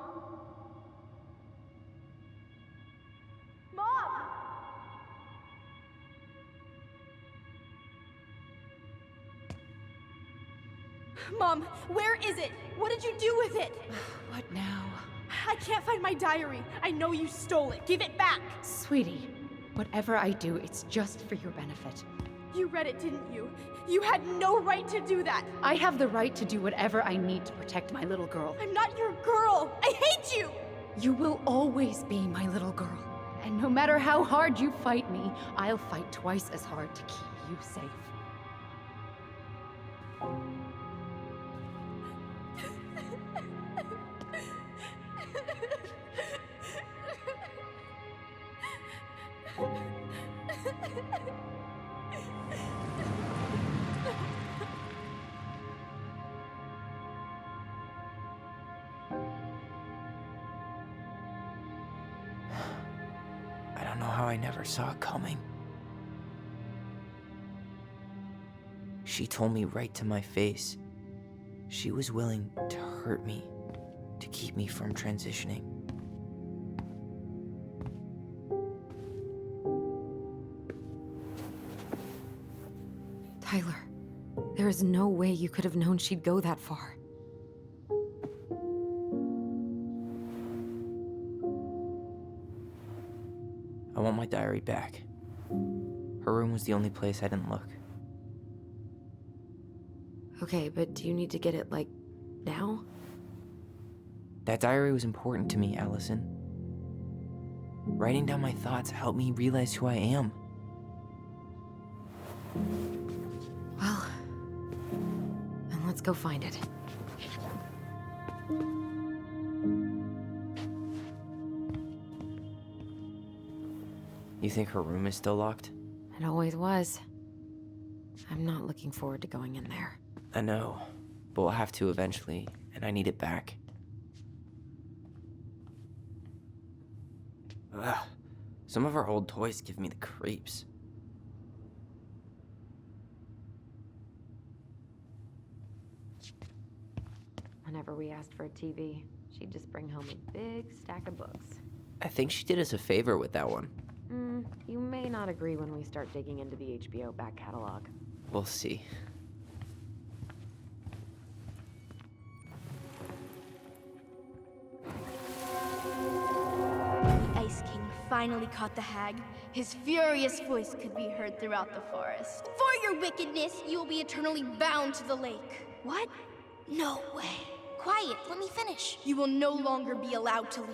Mom! Mom, where is it? What did you do with it? What now? I can't find my diary. I know you stole it. Give it back. Sweetie, whatever I do, it's just for your benefit. You read it, didn't you? You had no right to do that. I have the right to do whatever I need to protect my little girl. I'm not your girl. I hate you. You will always be my little girl. And no matter how hard you fight me, I'll fight twice as hard to keep you safe. I don't know how I never saw it coming. She told me right to my face. She was willing to hurt me, to keep me from transitioning. Tyler, there is no way you could have known she'd go that far. I want my diary back. Her room was the only place I didn't look. Okay, but do you need to get it, like, now? That diary was important to me, Alyson. Writing down my thoughts helped me realize who I am. Well, then let's go find it. You think her room is still locked? It always was. I'm not looking forward to going in there. I know. but we'll have to eventually, and I need it back. Ugh. Some of our old toys give me the creeps. Whenever we asked for a TV, she'd just bring home a big stack of books. I think she did us a favor with that one. You may not agree when we start digging into the HBO back catalog. We'll see. The Ice King finally caught the hag. His furious voice could be heard throughout the forest. For your wickedness, you will be eternally bound to the lake. What? No way. Quiet, let me finish. You will no longer be allowed to leave.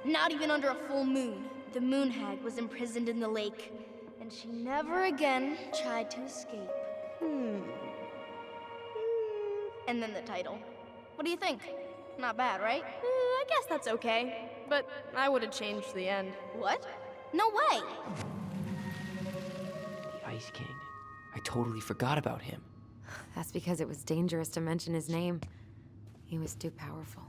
Not even under a full moon. The moon hag was imprisoned in the lake, and she never again tried to escape. And then the title. What do you think? Not bad, right? I guess that's okay. But I would have changed the end. What? No way! The Ice King. I totally forgot about him. That's because it was dangerous to mention his name. He was too powerful.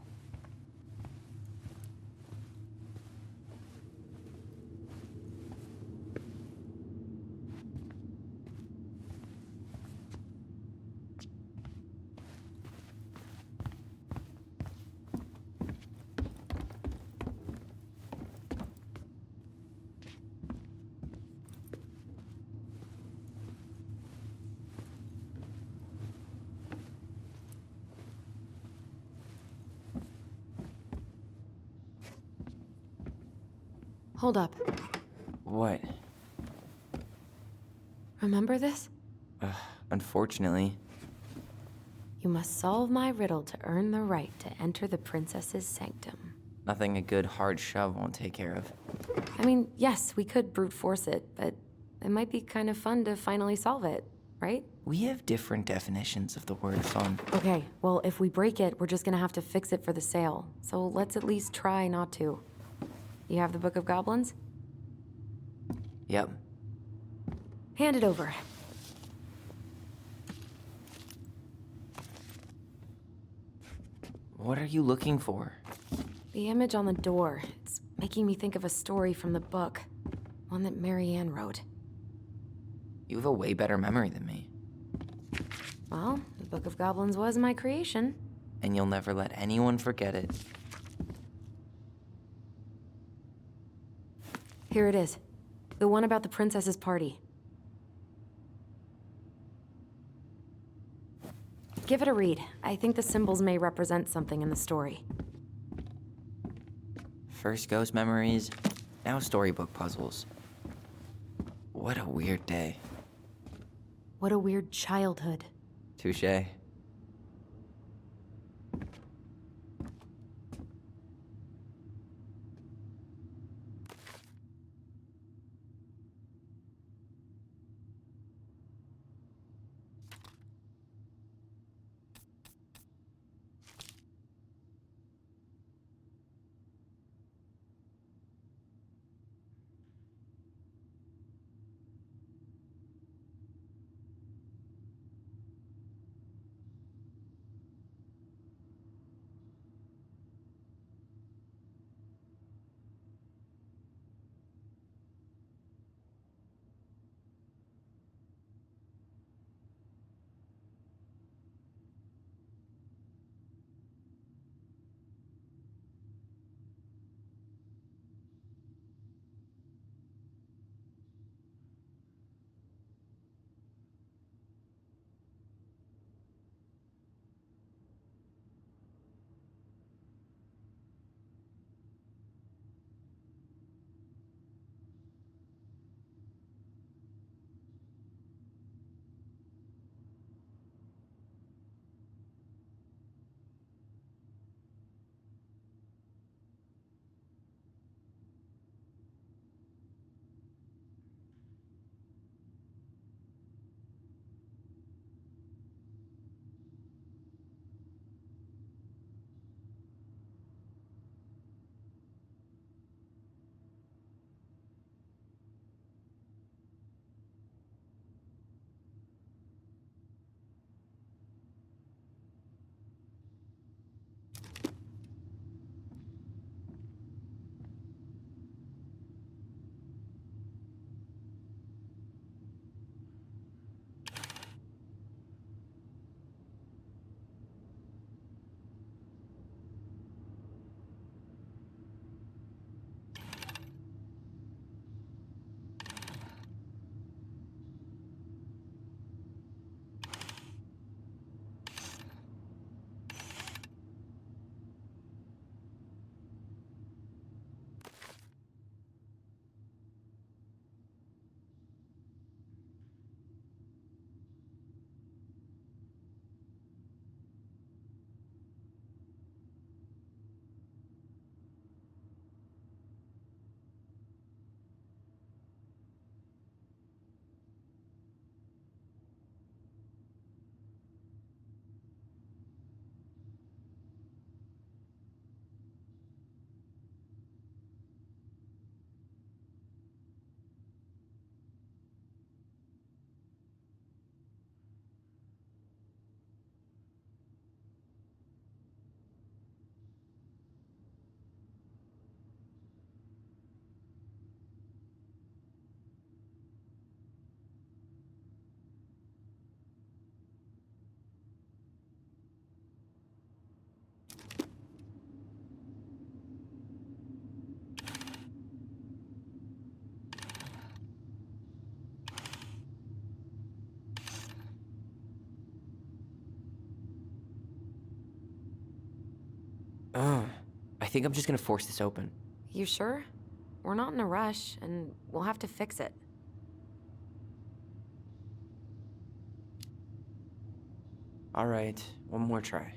Hold up. What? Remember this? Unfortunately. You must solve my riddle to earn the right to enter the princess's sanctum. Nothing a good hard shove won't take care of. I mean, yes, we could brute force it, but it might be kind of fun to finally solve it, right? We have different definitions of the word fun. Okay, well, if we break it, we're just gonna have to fix it for the sale. So let's at least try not to. You have the Book of Goblins? Yep. Hand it over. What are you looking for? The image on the door. It's making me think of a story from the book. One that Marianne wrote. You have a way better memory than me. Well, the Book of Goblins was my creation. And you'll never let anyone forget it. Here it is. The one about the princess's party. Give it a read. I think the symbols may represent something in the story. First ghost memories, now storybook puzzles. What a weird day. What a weird childhood. Touché. I think I'm just gonna force this open. You sure? We're not in a rush, and we'll have to fix it. All right, one more try.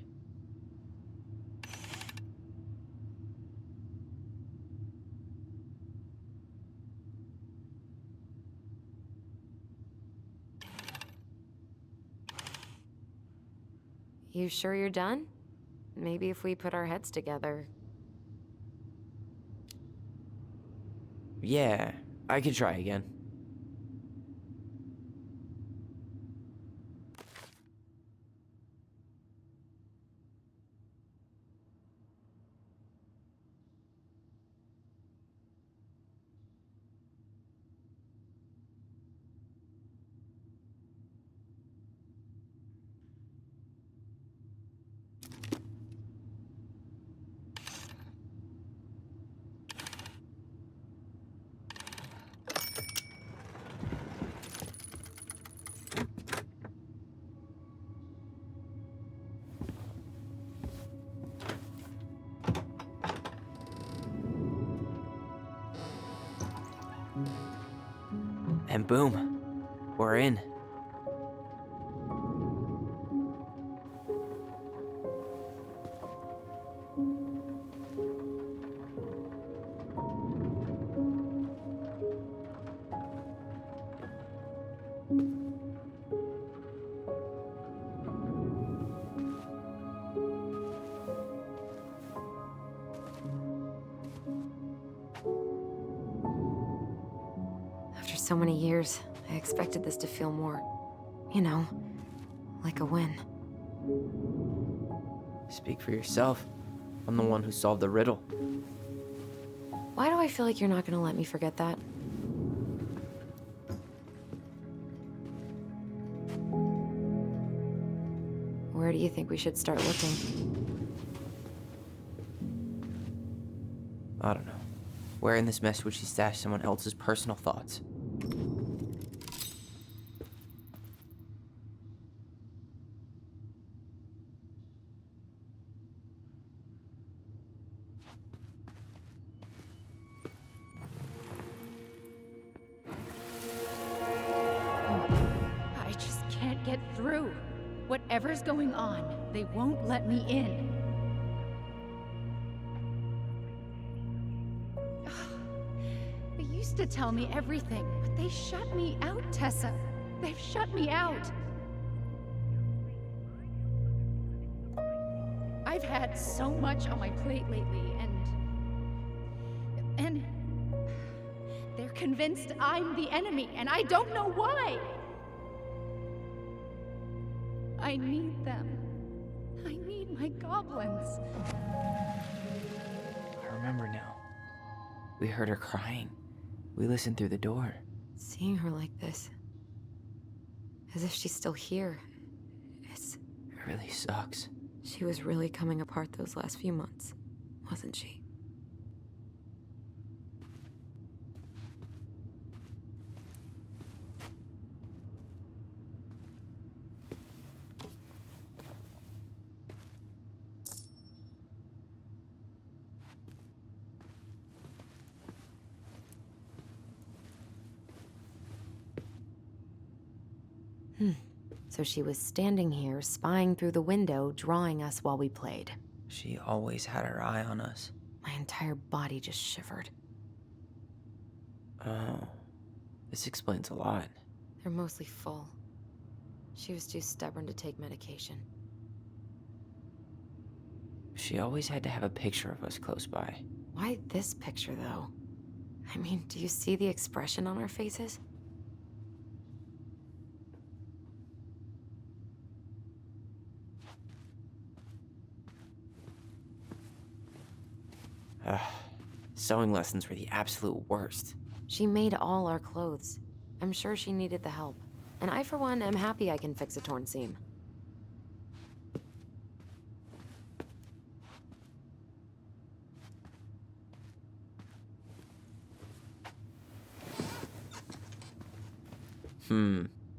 You sure you're done? Maybe if we put our heads together. Yeah, I could try again. And boom, we're in. After so many years, I expected this to feel more, you know, like a win. Speak for yourself. I'm the one who solved the riddle. Why do I feel like you're not gonna let me forget that? Where do you think we should start looking? I don't know. Where in this mess would she stash someone else's personal thoughts? I just can't get through. Whatever's going on, they won't let me in. They used to tell me everything, but they shut me out, Tessa. They've shut me out. I've had so much on my plate lately, and they're convinced I'm the enemy, and I don't know why. I need them. I need my goblins. I remember now. We heard her crying. We listened through the door. Seeing her like this, as if she's still here, It really sucks. she was really coming apart those last few months, wasn't she? So she was standing here, spying through the window, drawing us while we played. She always had her eye on us. My entire body just shivered. Oh, this explains a lot. They're mostly full. She was too stubborn to take medication. She always had to have a picture of us close by. Why this picture, though? I mean, do you see the expression on our faces? Sewing lessons were the absolute worst. She made all our clothes. I'm sure she needed the help. And I, for one, am happy I can fix a torn seam.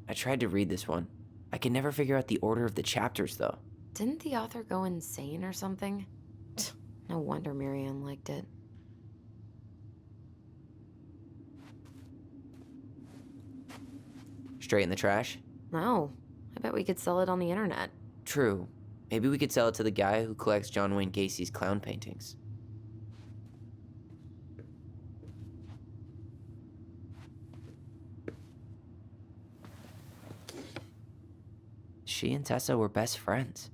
I tried to read this one. I can never figure out the order of the chapters, though. Didn't the author go insane or something? No wonder Marianne liked it. Straight in the trash? No, I bet we could sell it on the internet. True. Maybe we could sell it to the guy who collects John Wayne Gacy's clown paintings. She and Tessa were best friends.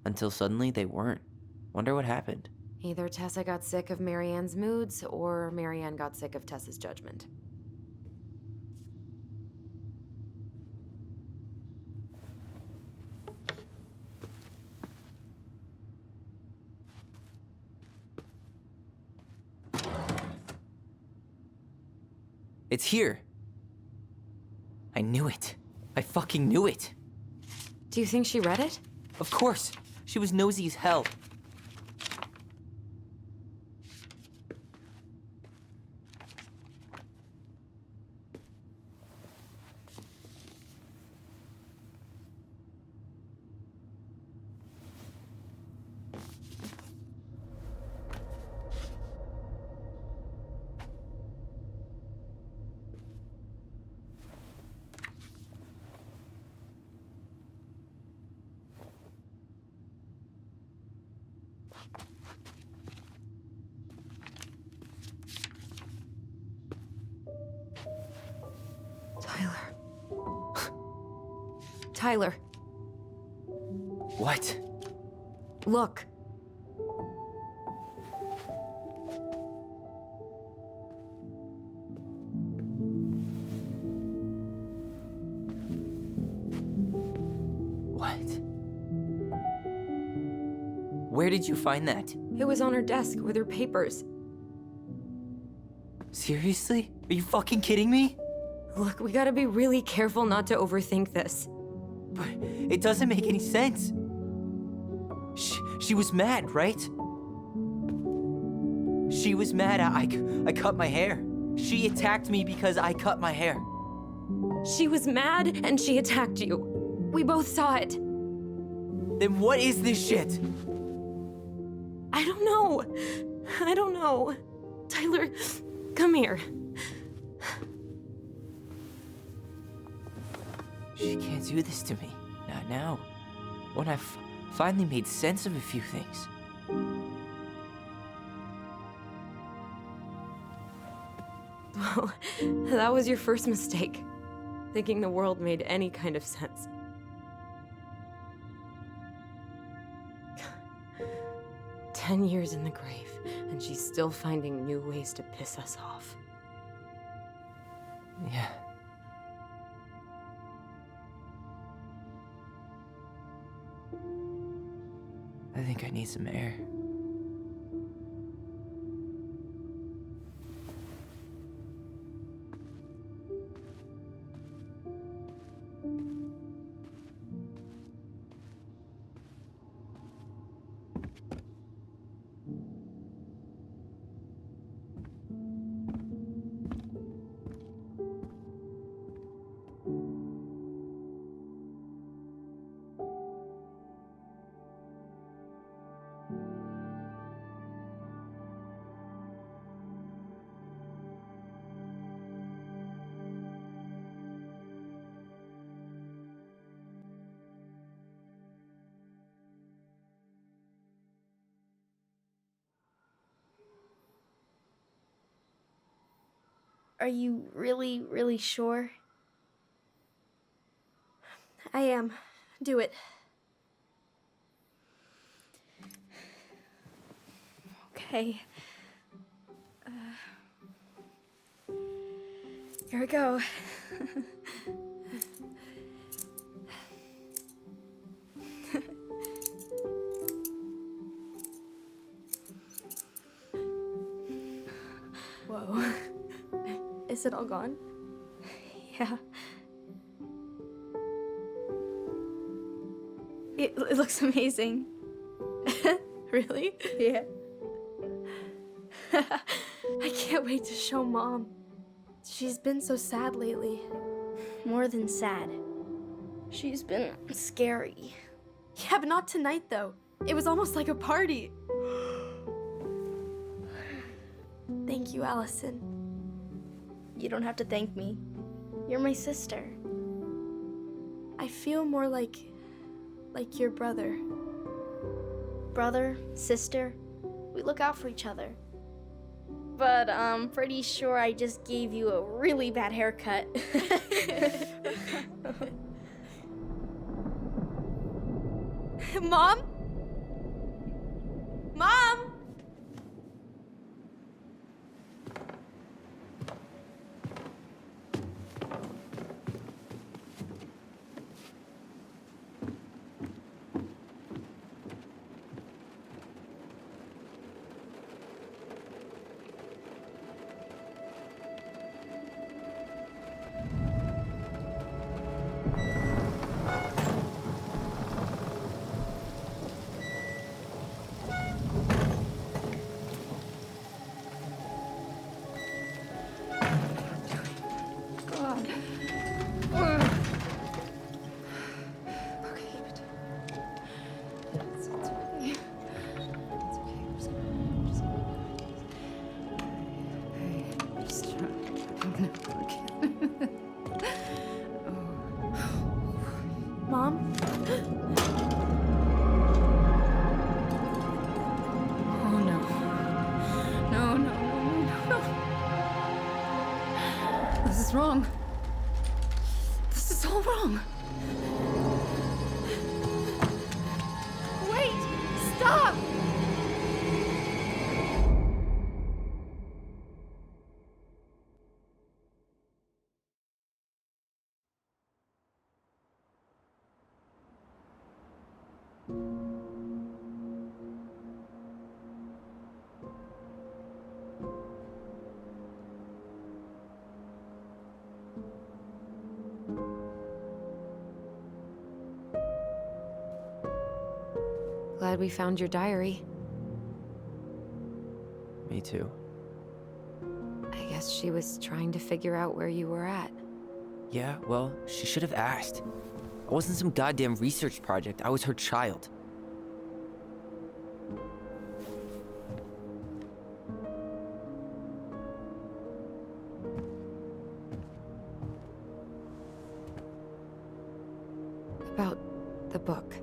Until suddenly they weren't. Wonder what happened. Either Tessa got sick of Marianne's moods, or Marianne got sick of Tessa's judgment. It's here. I knew it. I fucking knew it. Do you think she read it? Of course. She was nosy as hell. Tyler, What? look. What? Where did you find that? It was on her desk with her papers. Seriously? Are you fucking kidding me? Look, we gotta be really careful not to overthink this. But it doesn't make any sense. She was mad, right? She was mad I cut my hair. She attacked me because I cut my hair. She was mad and she attacked you. We both saw it. Then what is this shit? I don't know. I don't know. Tyler, come here. She can't do this to me. Not now. When I've finally made sense of a few things. Well, that was your first mistake. Thinking the world made any kind of sense. "10 years in the grave, and she's still finding new ways to piss us off." Yeah. I think I need some air. Are you really, really sure? I am. Do it. Okay. Here we go. Whoa. Is it all gone? Yeah. It looks amazing. Really? Yeah. I can't wait to show Mom. She's been so sad lately. More than sad. She's been scary. Yeah, but not tonight, though. It was almost like a party. Thank you, Alyson. You don't have to thank me. You're my sister. I feel more like your brother. Brother, sister, we look out for each other. But I'm pretty sure I just gave you a really bad haircut. Mom? Mom? Mom? Oh no. No, no, no, no, no. This is wrong. This is all wrong. Wait! Stop! Glad we found your diary. Me too. I guess she was trying to figure out where you were at. Yeah, well, she should have asked. I wasn't some goddamn research project. I was her child. About the book.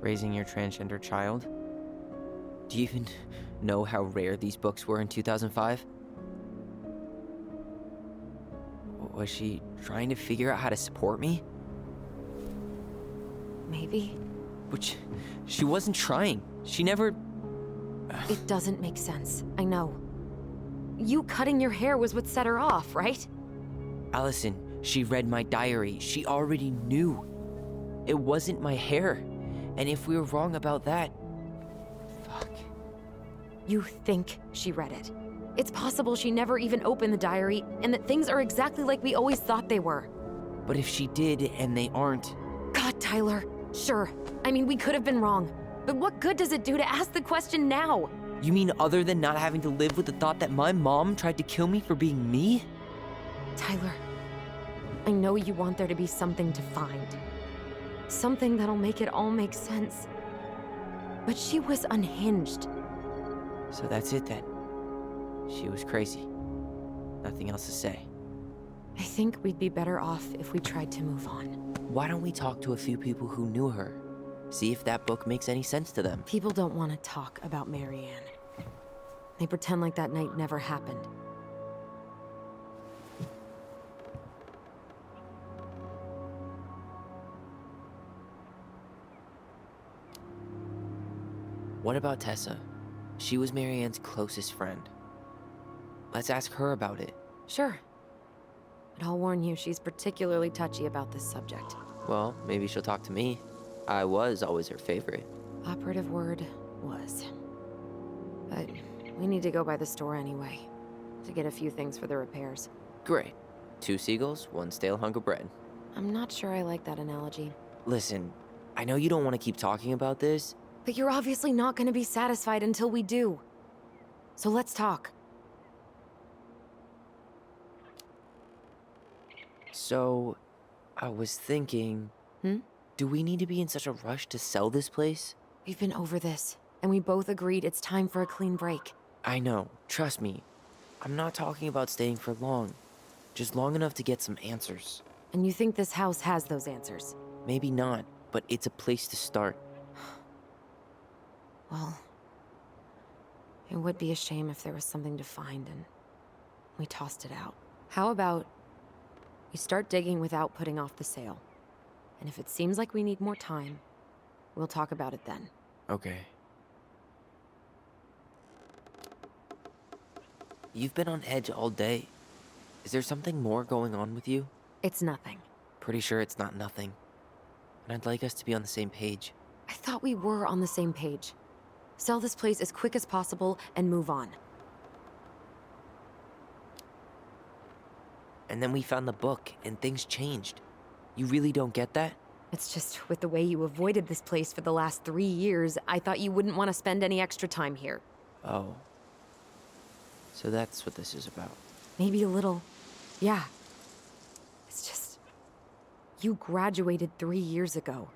Raising your transgender child? Do you even know how rare these books were in 2005? Was she trying to figure out how to support me? Maybe. Which, she wasn't trying. She never... It doesn't make sense. I know. You cutting your hair was what set her off, right? Alyson, she read my diary. She already knew. It wasn't my hair. And if we were wrong about that... Fuck. You think she read it. It's possible she never even opened the diary, and that things are exactly like we always thought they were. But if she did, and they aren't... God, Tyler. Sure. I mean, we could have been wrong. But what good does it do to ask the question now? You mean other than not having to live with the thought that my mom tried to kill me for being me? Tyler, I know you want there to be something to find. Something that'll make it all make sense. But she was unhinged. So that's it then. She was crazy. Nothing else to say. I think we'd be better off if we tried to move on. Why don't we talk to a few people who knew her? See if that book makes any sense to them. People don't want to talk about Marianne. They pretend like that night never happened. What about Tessa? She was Marianne's closest friend. Let's ask her about it. Sure. But I'll warn you, she's particularly touchy about this subject. Well, maybe she'll talk to me. I was always her favorite. Operative word was. But we need to go by the store anyway, to get a few things for the repairs. Great. 2 seagulls, 1 stale hunk of bread. I'm not sure I like that analogy. Listen, I know you don't want to keep talking about this. But you're obviously not going to be satisfied until we do. So let's talk. So, I was thinking... Do we need to be in such a rush to sell this place? We've been over this, and we both agreed it's time for a clean break. I know, trust me. I'm not talking about staying for long. Just long enough to get some answers. And you think this house has those answers? Maybe not, but it's a place to start. Well, it would be a shame if there was something to find and we tossed it out. How about we start digging without putting off the sale? And if it seems like we need more time, we'll talk about it then. Okay. You've been on edge all day. Is there something more going on with you? It's nothing. Pretty sure it's not nothing. And I'd like us to be on the same page. I thought we were on the same page. Sell this place as quick as possible and move on. And then we found the book, and things changed. You really don't get that? It's just with the way you avoided this place for the last 3 years, I thought you wouldn't want to spend any extra time here. Oh. So that's what this is about. Maybe a little. Yeah. It's just... You graduated 3 years ago.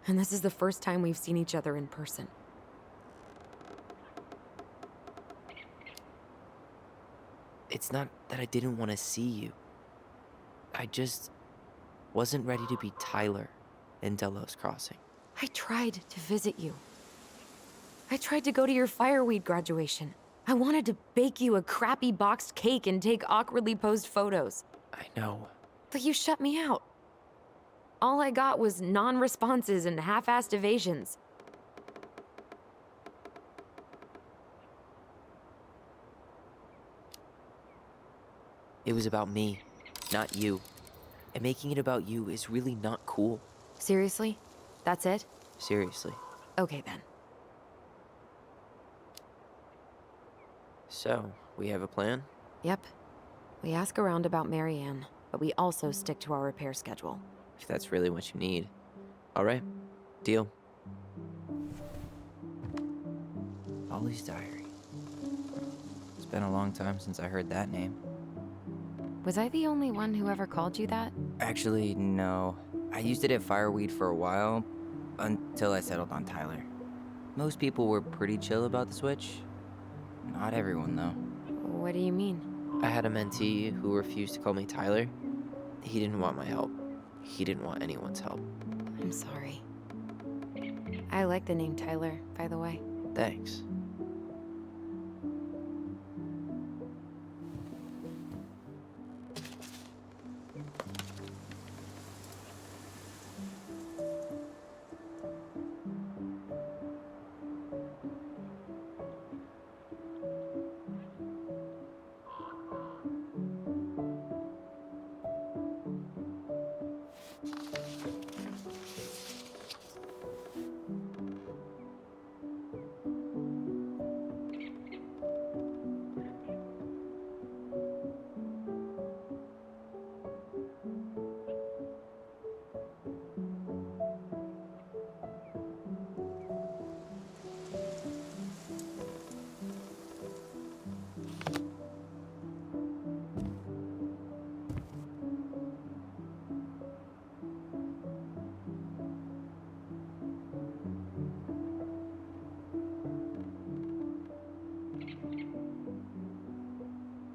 And this is the first time we've seen each other in person. It's not that I didn't want to see you. I just wasn't ready to be Tyler in Delos Crossing. I tried to visit you. I tried to go to your fireweed graduation. I wanted to bake you a crappy boxed cake and take awkwardly posed photos. I know. But you shut me out. All I got was non-responses and half-assed evasions. It was about me, not you. And making it about you is really not cool. Seriously? That's it? Seriously. Okay then. So, we have a plan? Yep. We ask around about Marianne, but we also stick to our repair schedule. If that's really what you need. All right. Deal. Ollie's diary. It's been a long time since I heard that name. Was I the only one who ever called you that? Actually, no. I used it at Fireweed for a while, until I settled on Tyler. Most people were pretty chill about the switch. Not everyone, though. What do you mean? I had a mentee who refused to call me Tyler. He didn't want my help. He didn't want anyone's help. I'm sorry. I like the name Tyler, by the way. Thanks.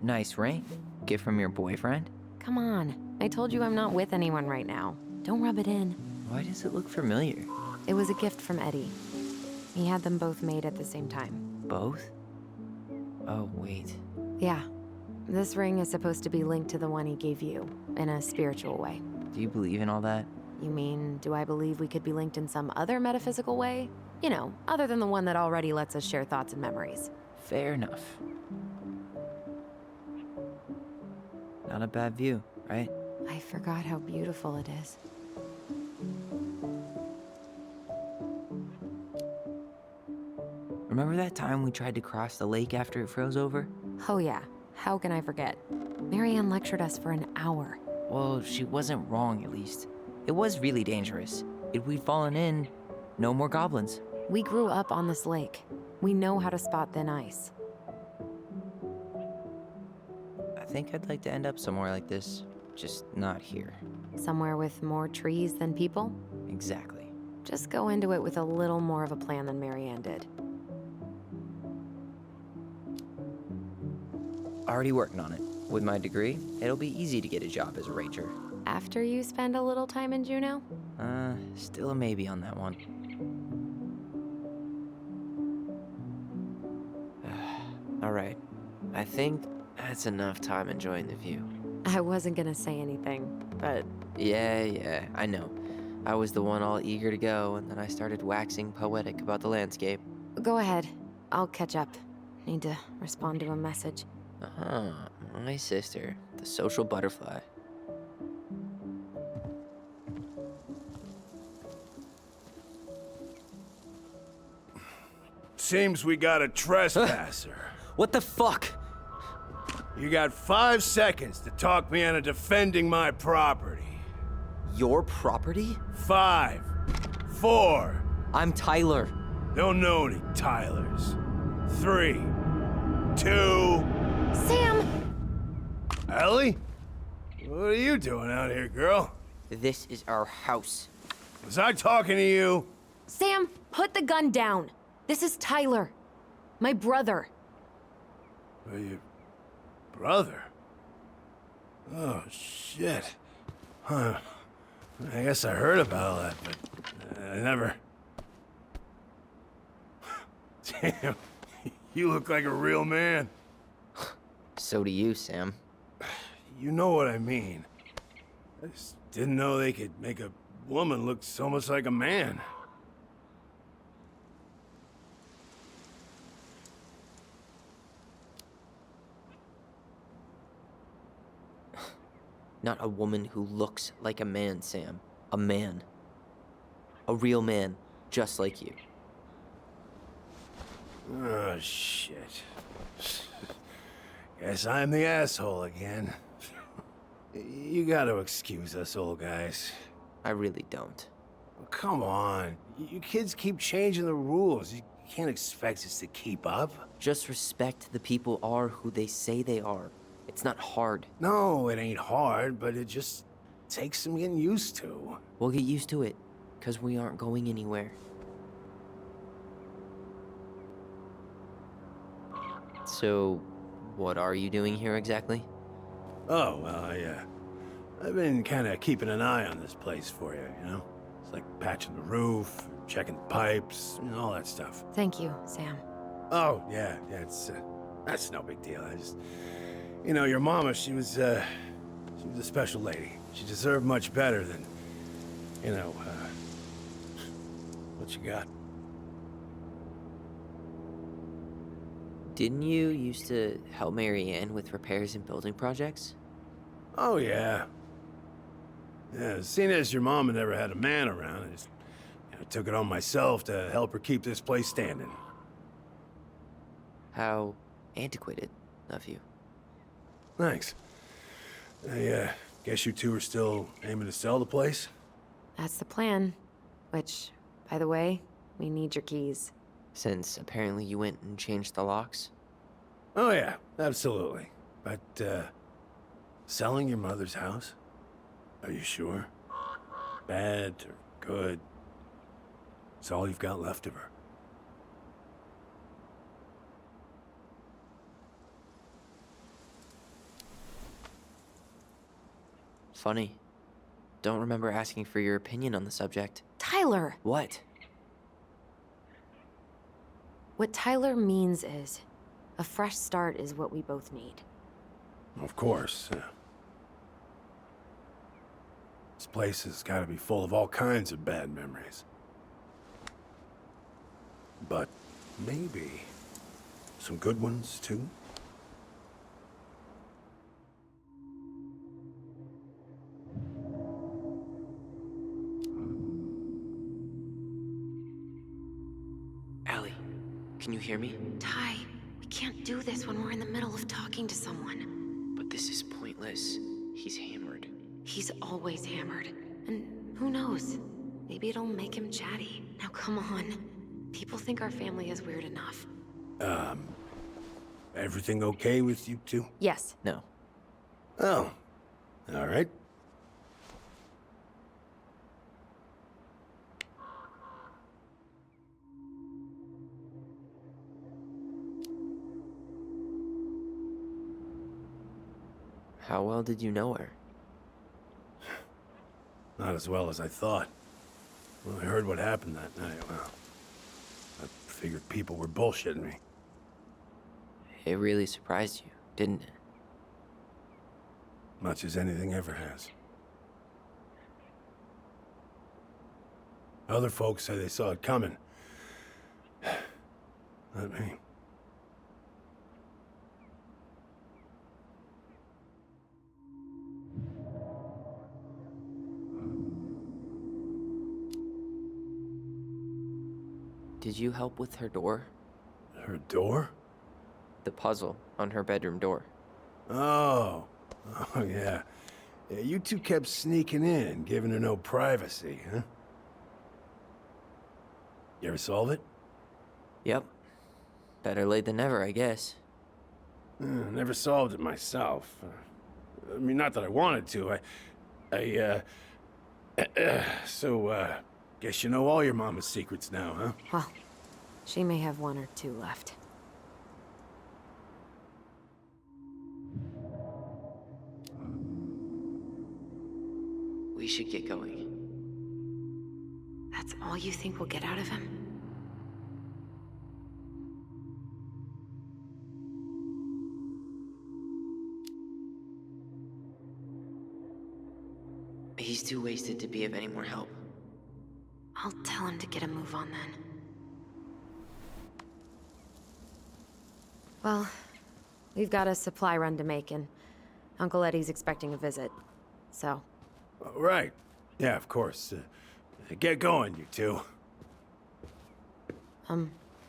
Nice ring. Gift from your boyfriend? Come on. I told you I'm not with anyone right now. Don't rub it in. Why does it look familiar? It was a gift from Eddie. He had them both made at the same time. Both? Oh, wait. Yeah. This ring is supposed to be linked to the one he gave you, in a spiritual way. Do you believe in all that? You mean, do I believe we could be linked in some other metaphysical way? You know, other than the one that already lets us share thoughts and memories. Fair enough. Not a bad view, right? I forgot how beautiful it is. Remember that time we tried to cross the lake after it froze over? Oh yeah, how can I forget? Marianne lectured us for an hour. Well, she wasn't wrong, at least. It was really dangerous. If we'd fallen in, no more goblins. We grew up on this lake. We know how to spot thin ice. I think I'd like to end up somewhere like this, just not here. Somewhere with more trees than people? Exactly. Just go into it with a little more of a plan than Marianne did. Already working on it. With my degree, it'll be easy to get a job as a ranger. After you spend a little time in Juneau? Still a maybe on that one. Alright. I think that's enough time enjoying the view. I wasn't gonna say anything, but Yeah, I know. I was the one all eager to go, and then I started waxing poetic about the landscape. go ahead. I'll catch up. Need to respond to a message. My sister, the social butterfly. Seems we got a trespasser. What the fuck? You got 5 seconds to talk me into defending my property. Your property? 5, 4. I'm Tyler. Don't know any Tylers. 3, 2. Sam! Ellie? What are you doing out here, girl? This is our house. Was I talking to you? Sam, put the gun down. This is Tyler. My brother. Are you... brother? Oh, shit. Huh. I guess I heard about all that, but I never... Damn, you look like a real man. So do you, Sam. You know what I mean. I just didn't know they could make a woman look so much like a man. Not a woman who looks like a man, Sam. A man. A real man, just like you. Oh, shit. Guess I'm the asshole again. You gotta excuse us old guys. I really don't. Come on. You kids keep changing the rules. You can't expect us to keep up. Just respect the people are who they say they are. It's not hard. No, it ain't hard, but it just takes some getting used to. We'll get used to it, because we aren't going anywhere. So, what are you doing here exactly? Oh, well, I've been kind of keeping an eye on this place for you, you know? It's like patching the roof, checking the pipes, and all that stuff. Thank you, Sam. Oh, yeah, that's no big deal. I just, you know, your mama, she was a special lady. She deserved much better than, you know, what you got. Didn't you used to help Mary Ann with repairs and building projects? Oh, yeah. Yeah, seeing as your mama never had a man around, I just took it on myself to help her keep this place standing. How antiquated of you. Thanks. I guess you two are still aiming to sell the place? That's the plan. Which, by the way, we need your keys. Since apparently you went and changed the locks? Oh, yeah, absolutely. But, selling your mother's house? Are you sure? Bad or good? It's all you've got left of her. Funny. Don't remember asking for your opinion on the subject. Tyler! What? What Tyler means is, a fresh start is what we both need. Of course. This place has got to be full of all kinds of bad memories. But maybe some good ones, too? Allie, can you hear me? Ty, we can't do this when we're in the middle of talking to someone. But this is pointless. He's hammered. He's always hammered. And who knows? Maybe it'll make him chatty. Now come on. People think our family is weird enough. Everything okay with you two? Yes. No. Oh, all right. How well did you know her? Not as well as I thought. When I heard what happened that night, well, I figured people were bullshitting me. It really surprised you, didn't it? Much as anything ever has. Other folks say they saw it coming. Not me. Did you help with her door? Her door? The puzzle on her bedroom door. Oh. Oh, yeah. Yeah, you two kept sneaking in, giving her no privacy, huh? You ever solve it? Yep. Better late than never, I guess. Never solved it myself. I mean, not that I wanted to. Guess you know all your mama's secrets now, huh? Well, she may have one or two left. We should get going. That's all you think we'll get out of him? He's too wasted to be of any more help. I'll tell him to get a move on then. Well, we've got a supply run to make, and Uncle Eddie's expecting a visit. So, Right. Yeah, of course. Get going, you two.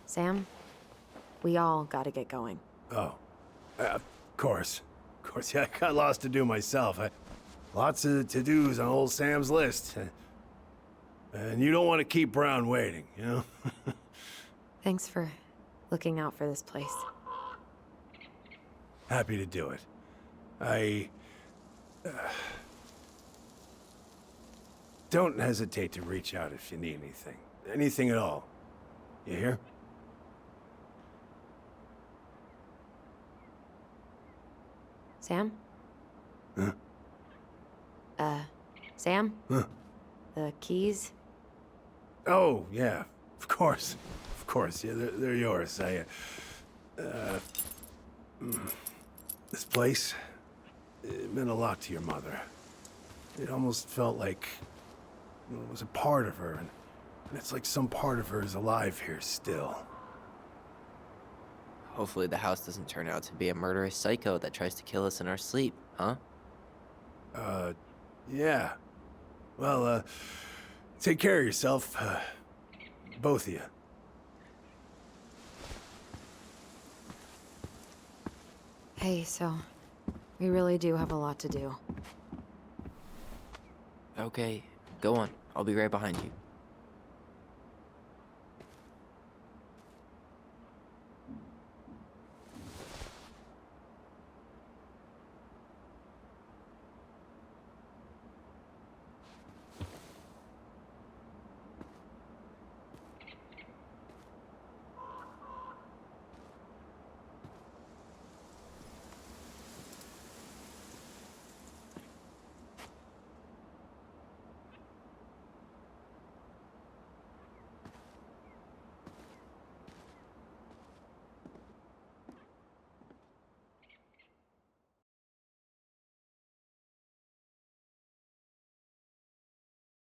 Sam? We all gotta get going. Oh. Of course. Of course, yeah, I got lots to do myself. Lots of to-dos on old Sam's list. And you don't want to keep Brown waiting, you know? Thanks for looking out for this place. Happy to do it. Don't hesitate to reach out if you need anything. Anything at all. You hear? Sam? Huh? Sam? Huh? The keys? Oh, yeah. Of course. Of course. Yeah, they're yours. This place, it meant a lot to your mother. It almost felt like it was a part of her, and it's like some part of her is alive here still. Hopefully the house doesn't turn out to be a murderous psycho that tries to kill us in our sleep, huh? Yeah. Well, take care of yourself, both of you. Hey, so we really do have a lot to do. Okay, go on. I'll be right behind you.